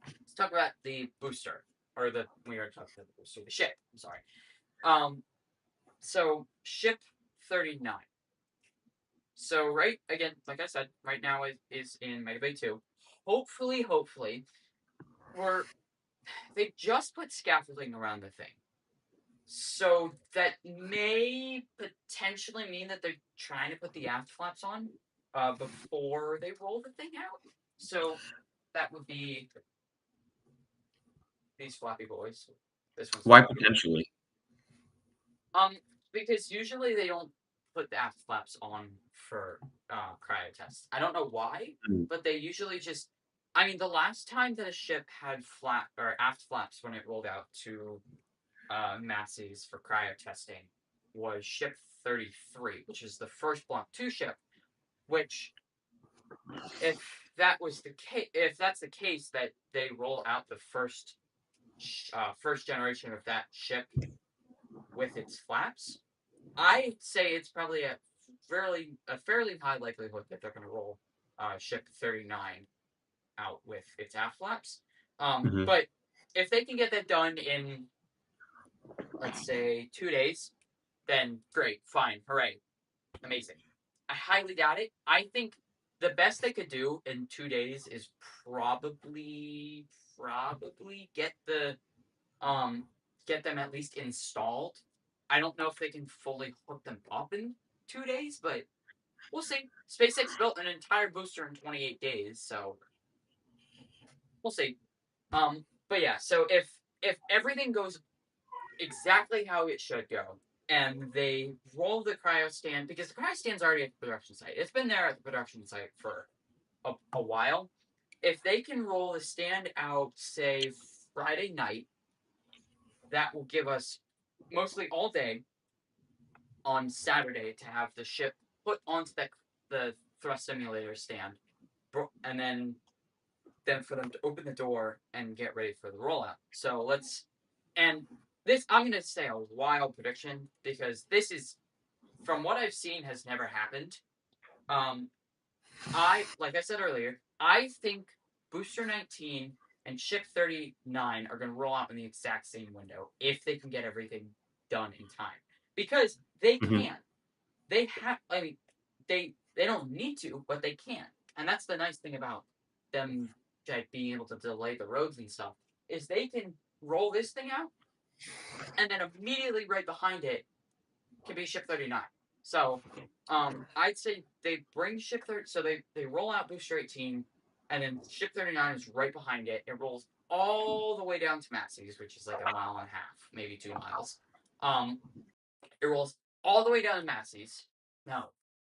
let's talk about the booster, or the we already talked about the booster, the ship. I'm sorry. Um, so ship 39. So right again, like I said, right now it is in Mega Bay 2. Hopefully, we're they just put scaffolding around the thing. So that may potentially mean that they're trying to put the aft flaps on before they roll the thing out. So that would be these flappy boys. This one's Why flappy. potentially? Um, because usually they don't put the aft flaps on for cryo tests. I don't know why, Mm. but they usually just. I mean, the last time that a ship had flap or aft flaps when it rolled out to masses for cryo testing was ship 33, which is the first Block 2 ship. Which, if if that's the case, that they roll out the first generation of that ship with its flaps, I'd say it's probably a fairly high likelihood that they're going to roll ship 39 out with its aft flaps. Mhm. But if they can get that done in, let's say, 2 days, then great, fine, hooray, amazing. I highly doubt it. I think the best they could do in 2 days is probably um get them at least installed. I don't know if they can fully hook them up in 2 days, but we'll see. SpaceX built an entire booster in 28 days, so we'll see. But yeah, so if everything goes exactly how it should go, and they roll the cryo stand because the cryo stand's already at the production site. It's been there at the production site for a while. If they can roll the stand out, say Friday night, that will give us mostly all day on Saturday to have the ship put onto the thrust simulator stand, and then for them to open the door and get ready for the rollout. So let's and this I'm gonna say a wild prediction because this is from what I've seen has never happened. Um, I like I said earlier, I think Booster 19 and Ship 39 are going to roll out in the exact same window if they can get everything done in time because they Hmm. can. They have. I mean, they don't need to, but they can, and that's the nice thing about them like, being able to delay the roads and stuff is they can roll this thing out, and then immediately right behind it can be Ship 39. So, I'd say they bring Ship 30. So they roll out Booster 18, and then Ship 39 is right behind it. It rolls all the way down to Massey's, which is like a mile and a half, maybe 2 miles. Um, it rolls all the way down to Massey's. No,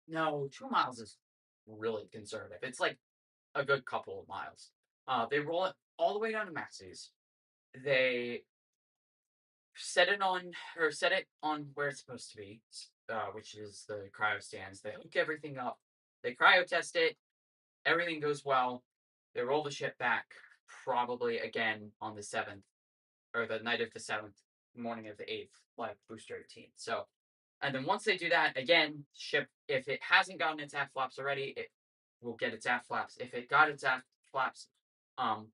no, 2 miles is really conservative. It's like a good couple of miles. They roll it all the way down to Massey's. They set it on where it's supposed to be, which is the cryo stands. They hook everything up. They cryo test it. Everything goes well. They roll the ship back, probably again on the 7th or the night of the 7th, morning of the 8th, like booster 18. So, and then once they do that, again, ship if it hasn't gotten its aft flaps already, it will get its aft flaps. If it got its aft flaps,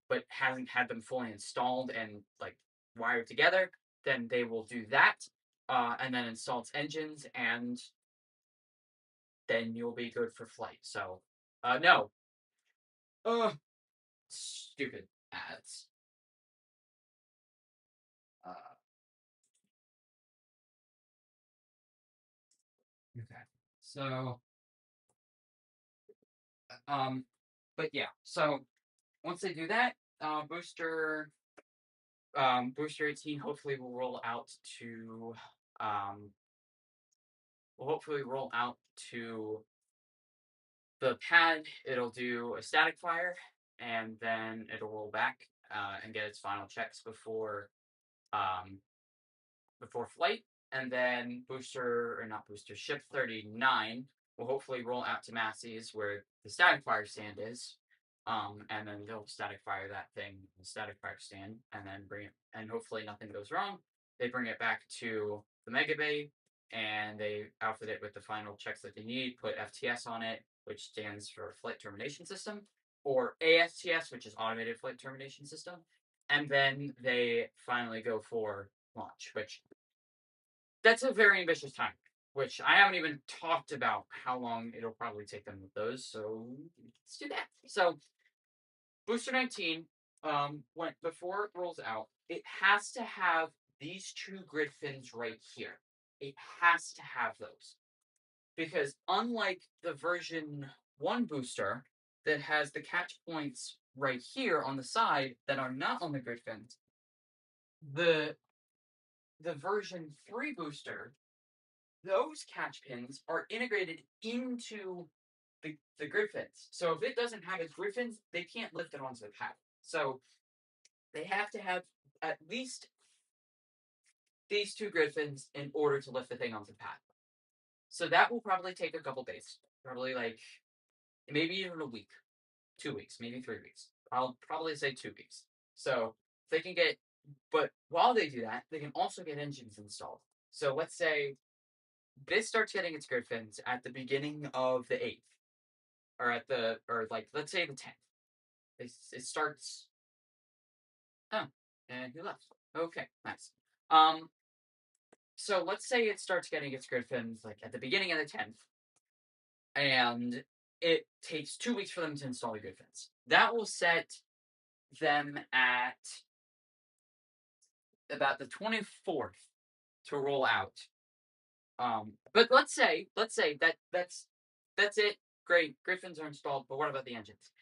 but hasn't had them fully installed and like wired together, then they will do that, and then install its engines, and then you'll be good for flight. So, no, stupid ads. Uh, okay, so, um, but yeah, so once they do that, booster 18 hopefully um, will hopefully roll out to the pad. It'll do a static fire, and then it'll roll back and get its final checks um, before flight, and then booster or not booster ship 39 will hopefully roll out to Massey's where the static fire stand is, and then they'll static fire that thing, the static fire stand, and then bring it, and hopefully nothing goes wrong. They bring it back to the Mega Bay, and they outfit it with the final checks that they need. Put FTS on it, which stands for Flight Termination System, or ASTS, which is Automated Flight Termination System, and then they finally go for launch, which that's a very ambitious time, which I haven't even talked about how long it'll probably take them with those. So let's do that. So Booster 19, when before it rolls out, it has to have these two grid fins right here. It has to have those because unlike the version one booster that has the catch points right here on the side that are not on the grid fins, the the version 3 booster, those catch pins are integrated into the griffins. So if it doesn't have its griffins, they can't lift it onto the pad. So they have to have at least these two griffins in order to lift the thing onto the pad. So that will probably take a couple days. Probably like maybe even a week, 2 weeks, maybe 3 weeks. I'll probably say 2 weeks. So they can get, but while they do that, they can also get engines installed. So let's say this starts getting its griffins at the beginning of the 8th, or like let's say the 10th. It starts. Oh, and he left. Okay, nice. Um, so let's say it starts getting its griffins like at the beginning of the 10th, and it takes 2 weeks for them to install the griffins. That will set them at about the 24th to roll out. But let's say that's it, great. Griffins are installed, but what about the engines?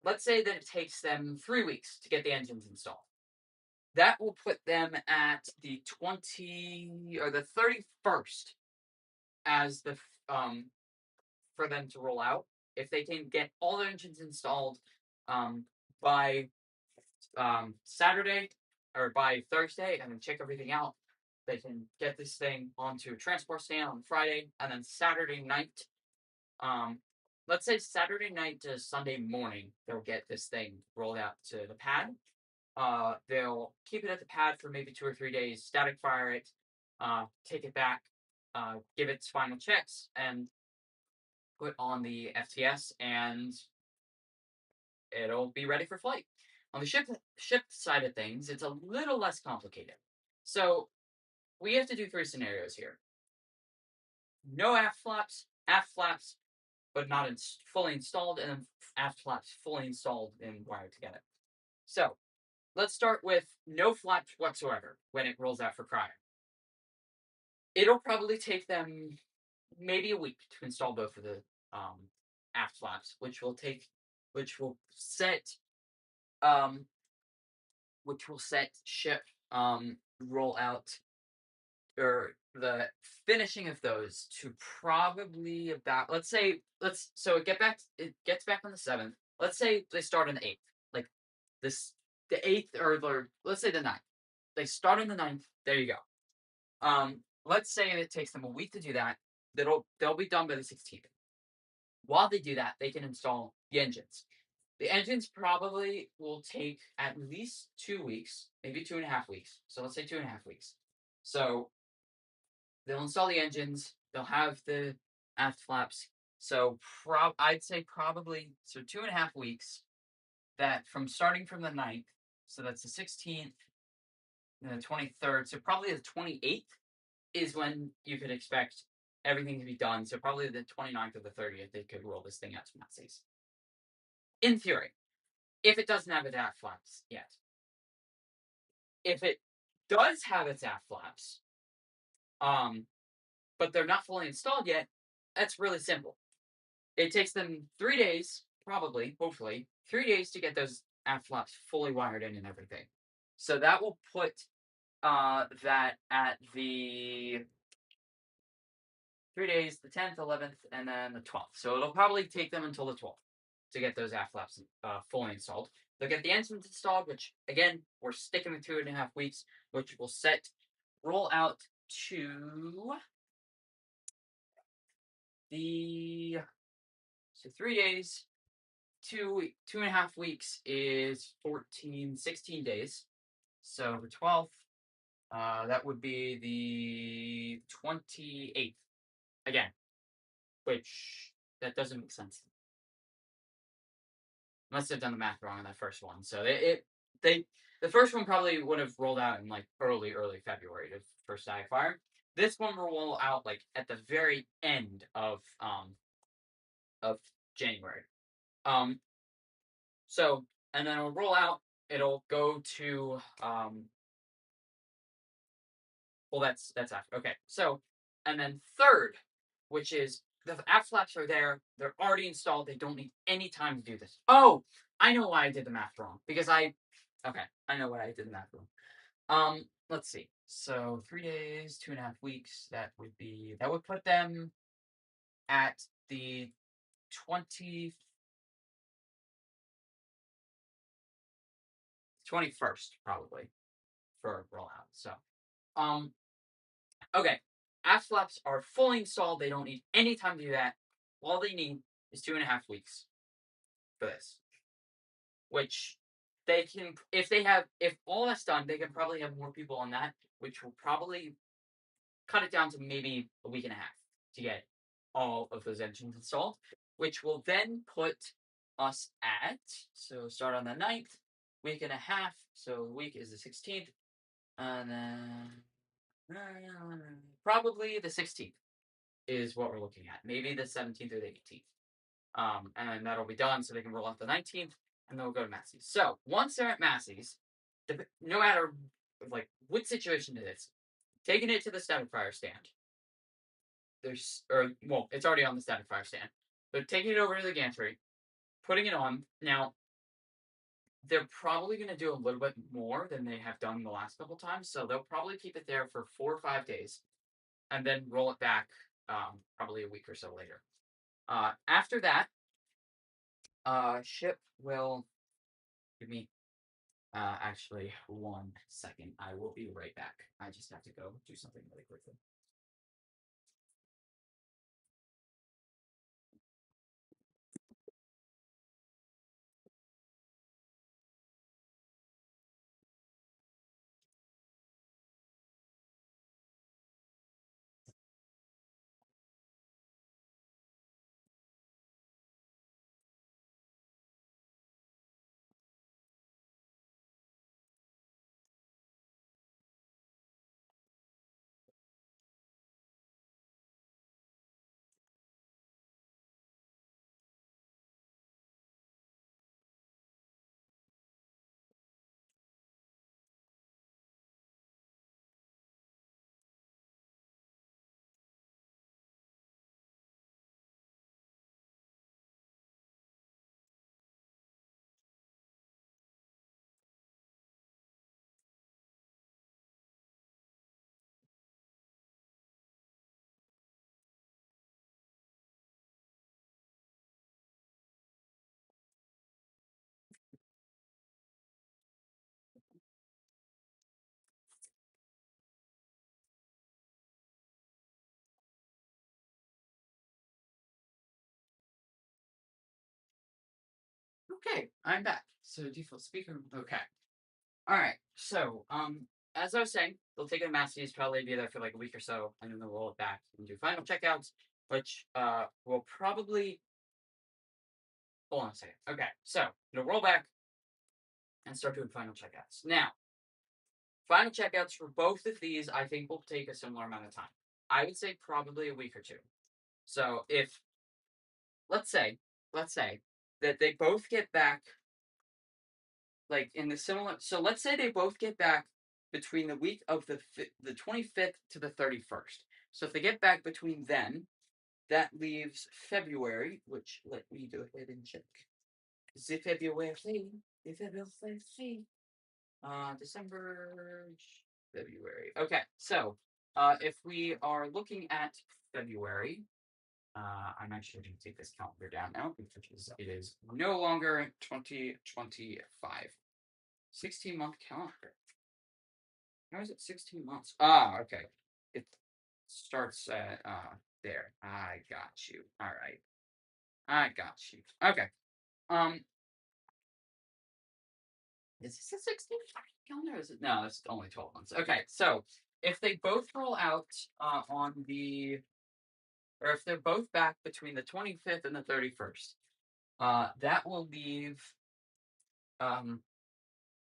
Let's say that it takes them 3 weeks to get the engines installed. That will put them at the 20 or the 31st as the for them to roll out. If they can get all their engines installed um, by Saturday or by Thursday and then check everything out, they can get this thing onto a transport stand on Friday, and then Saturday night, um, let's say Saturday night to Sunday morning, they'll get this thing rolled out to the pad. They'll keep it at the pad for maybe 2 or 3 days, static fire it, take it back, give it its final checks, and put on the FTS, and it'll be ready for flight. On the ship side of things, it's a little less complicated. So we have to do three scenarios here: no aft flaps, but not fully installed, and then aft flaps fully installed and wired together. So let's start with no flaps whatsoever when it rolls out for cryo. It'll probably take them maybe a week to install both of the aft flaps, which will set um, ship roll out, or the finishing of those, to probably about, so it gets back on the 7th. Let's say they start on the 8th, like this the 8th, or let's say the 9th. They start on the 9th. There you go. Let's say it takes them a week to do that. They'll be done by the 16th. While they do that, they can install the engines. The engines probably will take at least 2 weeks, maybe 2.5 weeks. So let's say 2.5 weeks. So they'll install the engines. They'll have the aft flaps. So I'd say probably 2.5 weeks. That from starting from the 9th. So that's the 16th and the 23rd. So probably the 28th is when you could expect everything to be done. So probably the 29th or the 30th, they could roll this thing out to masseys. In theory, if it doesn't have its aft flaps yet. If it does have its aft flaps, but they're not fully installed yet, that's really simple. It takes them 3 days, probably, hopefully, 3 days to get those aft flaps fully wired in and everything. So that will put that at the 3 days, the 10th, 11th, and then the 12th. So it'll probably take them until the 12th to get those aft flaps fully installed. They'll get the engines installed, which, again, we're sticking with 2.5 weeks, which will roll out to the, so 3 days, 2.5 weeks is 16 days. So the 12th, that would be the 28th. Again, which that doesn't make sense. Must have done the math wrong on that first one. So the first one probably would have rolled out in like early February to first static fire. This one will roll out like at the very end of January. So, and then it'll roll out. It'll go to well, that's after. Okay, so, and then third, which is the aft flaps are there. They're already installed. They don't need any time to do this. Oh, I know why I did the math wrong. Okay, I know why I did the math wrong. Let's see. So 3 days, 2.5 weeks. That would put them at the 21st probably for rollout. So, um, okay. Aft flaps are fully installed. They don't need any time to do that. All they need is 2.5 weeks for this. Which they can, if all that's done, they can probably have more people on that, which will probably cut it down to maybe a week and a half to get all of those engines installed, which will then put us at, so start on the 9th, week and a half, so the week is the 16th, and then probably the 16th is what we're looking at. Maybe the 17th or the 18th. And then that'll be done so they can roll out the 19th, and then we'll go to masseys. So once they're at masseys, no matter like what situation it is, taking it to the static fire stand, it's already on the static fire stand. They're taking it over to the gantry, putting it on. Now, they're probably going to do a little bit more than they have done the last couple times, so they'll probably keep it there for 4 or 5 days, and then roll it back probably a week or so later. After that, ship will give me actually 1 second. I will be right back. I just have to go do something really quickly. Okay, I'm back. So default speaker. Okay. All right. So, as I was saying, they'll take it to masseys, probably be there for like a week or so, and then they'll roll it back and do final checkouts, which will probably hold on a second. Okay, so it'll roll back and start doing final checkouts. Now, final checkouts for both of these, I think, will take a similar amount of time. I would say probably a week or two. So if let's say that they both get back like in the similar. So let's say they both get back between the week of the 25th to the 31st. So if they get back between then, that leaves February, which let me go ahead and check. The February, the February, December, February. Okay, so if we are looking at February, I'm actually going to take this calendar down now because it is no longer 2025. 16-month calendar. How is it 16 months? Ah, okay. It starts at there. I got you. All right. I got you. Okay. Um, is this a 16 calendar? Is it? No, it's only 12 months. Okay, so if they both roll out on the, or if they're both back between the 25th and the 31st, that will leave, um,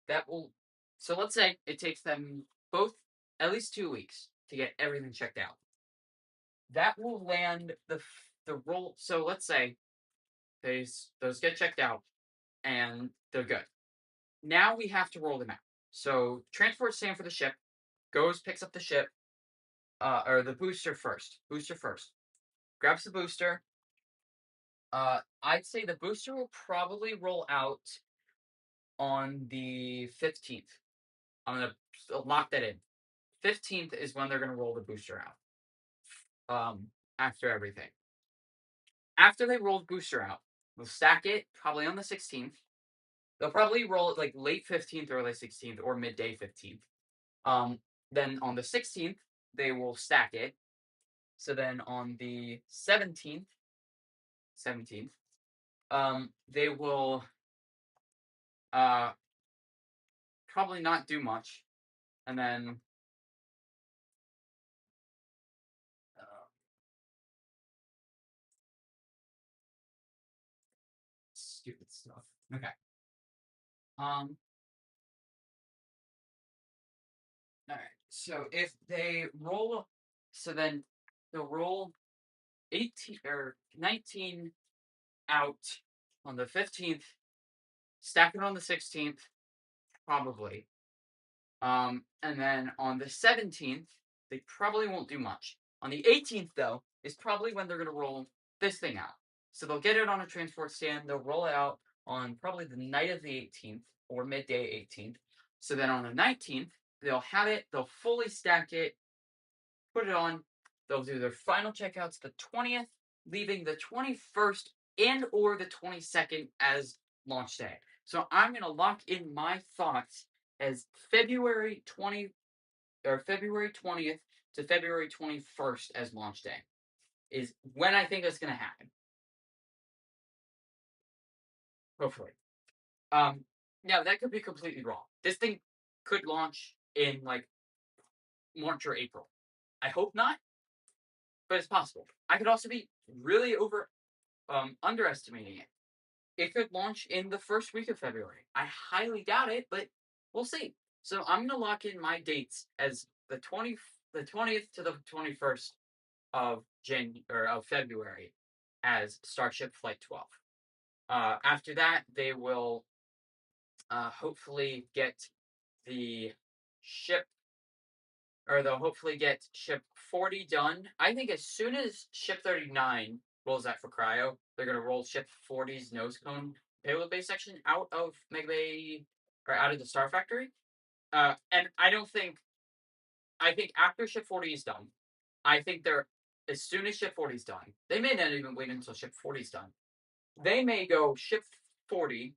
that will, so let's say it takes them both at least 2 weeks to get everything checked out. That will land the roll. So let's say those get checked out and they're good. Now we have to roll them out. So transport stand for the ship goes, picks up the ship, or the booster first. Booster first. Grabs the booster. I'd say the booster will probably roll out on the 15th. I'm gonna lock that in. 15th is when they're gonna roll the booster out. After everything. After they roll the booster out, we'll stack it probably on the 16th. They'll probably roll it like late 15th, early 16th, or midday 15th. Then on the 16th, they will stack it. So then on the 17th, they will probably not do much. And then stupid stuff. Okay. All right. So if they roll, so then they'll roll 18 or 19 out on the 15th, stack it on the 16th, probably. And then on the 17th, they probably won't do much. On the 18th, though, is probably when they're going to roll this thing out. So they'll get it on a transport stand. They'll roll it out on probably the night of the 18th or midday 18th. So then on the 19th, they'll have it. They'll fully stack it, put it on. They'll do their final checkouts the 20th, leaving the 21st and or the 22nd as launch day. So I'm going to lock in my thoughts as February 20 or February 20th to February 21st as launch day is when I think it's going to happen. Hopefully. Um, Now that could be completely wrong. This thing could launch in like March or April. I hope not, but it's possible. I could also be really underestimating it. It could launch in the first week of February. I highly doubt it, but we'll see. So I'm gonna lock in my dates as the 20th to the 21st of February as Starship Flight 12. After that, they will hopefully get the ship, or they'll hopefully get ship 40 done. I think as soon as ship 39 rolls out for cryo, they're going to roll ship 40's nose cone payload bay section out of Mega Bay, or out of the Star Factory. And I think after ship 40 is done, I think they're, as soon as ship 40 is done, they may not even wait until ship 40 is done. They may go ship 40,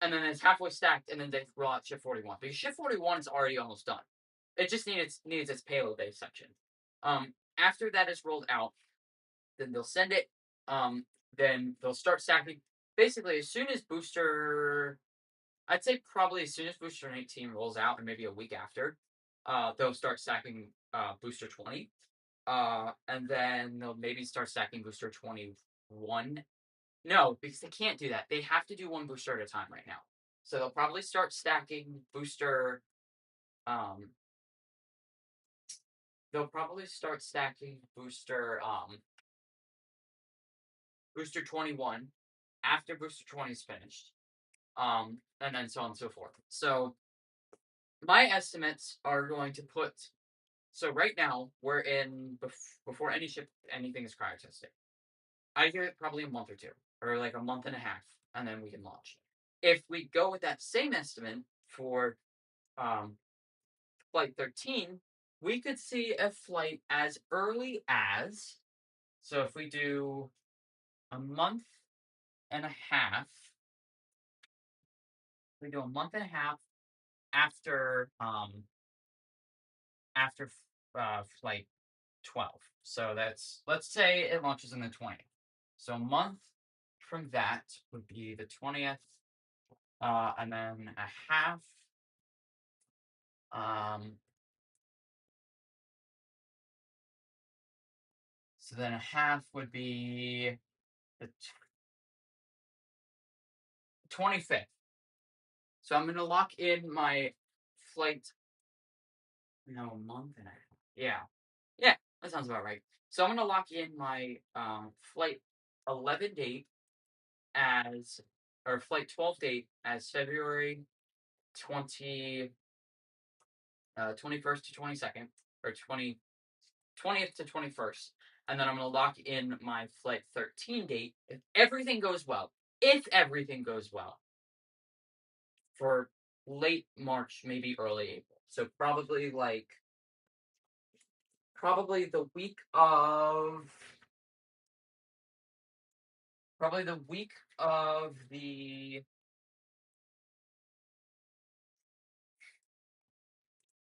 and then it's halfway stacked, and then they roll out ship 41 because ship 41 is already almost done. It just needs its payload base section. After that is rolled out, then they'll send it. Then they'll start stacking. Basically, as soon as booster, I'd say probably as soon as booster 18 rolls out, and maybe a week after, they'll start stacking booster 20. And then they'll maybe start stacking booster 21. No, because they can't do that. They have to do one booster at a time right now. So they'll probably start stacking booster. Um, they'll probably start stacking booster 21 after booster 20 is finished. And then so on and so forth. So my estimates are going to put. So right now we're in before anything is cryo tested. I give it probably a month or two, or like a month and a half, and then we can launch. If we go with that same estimate for um, flight 13, we could see a flight as early as. So if we do a month and a half, we do a month and a half after after flight 12. So that's, let's say it launches in the 20th. So a month from that would be the 20th, and then a half. So then a half would be the 25th. So I'm going to lock in my flight. No, a month and a half. Yeah. Yeah, that sounds about right. So I'm going to lock in my flight 11 date as, or flight 12 date as February 21st to 22nd, or 20th to 21st. And then I'm going to lock in my flight 13 date if everything goes well. If everything goes well, for late March, maybe early April. So probably the week of probably the week of the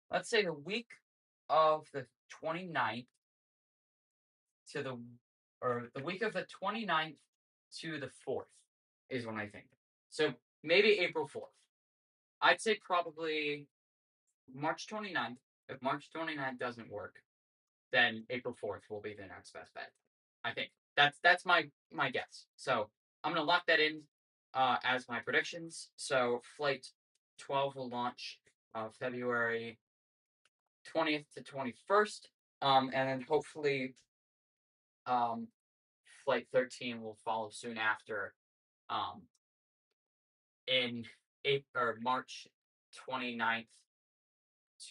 let's say the week of the 29th to the or the week of the 29th to the 4th is when I think. So maybe April 4th. I'd say probably March 29th. If March 29th doesn't work, then April 4th will be the next best bet. I think that's my guess. So I'm gonna lock that in as my predictions. So flight 12 will launch February 20th to 21st, and then hopefully um, flight 13 will follow soon after um, in April or March 29th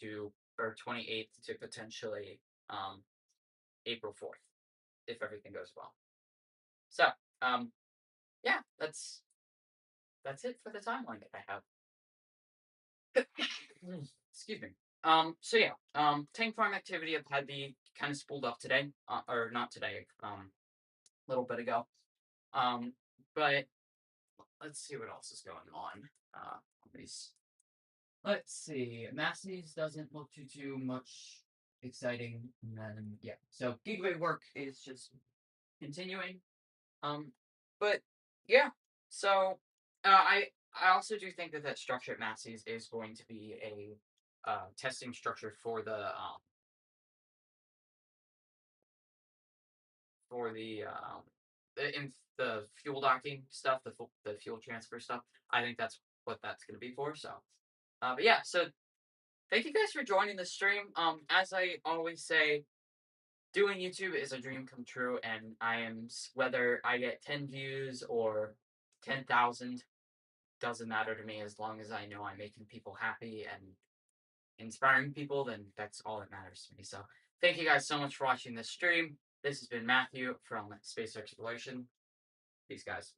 to or 28th to potentially April 4th. if everything goes well. So, um, yeah, that's it for the timeline that I have. Excuse me. So yeah, tank farm activity I've had the kind of spooled up today, or not today, a little bit ago. Um, but let's see what else is going on. On these. Let's see. Masseys doesn't look too much exciting, and then yeah. So giveaway work is just continuing. Um, but yeah. So I also do think that structure at Masseys is going to be a testing structure for the fuel docking stuff, the fuel transfer stuff. I think that's what that's going to be for. So, but yeah. So thank you guys for joining the stream. As I always say, doing YouTube is a dream come true, and whether I get 10 views or 10,000 doesn't matter to me as long as I know I'm making people happy and inspiring people. Then that's all that matters to me. So thank you guys so much for watching this stream. This has been Matthew from Space Exploration. Peace, guys.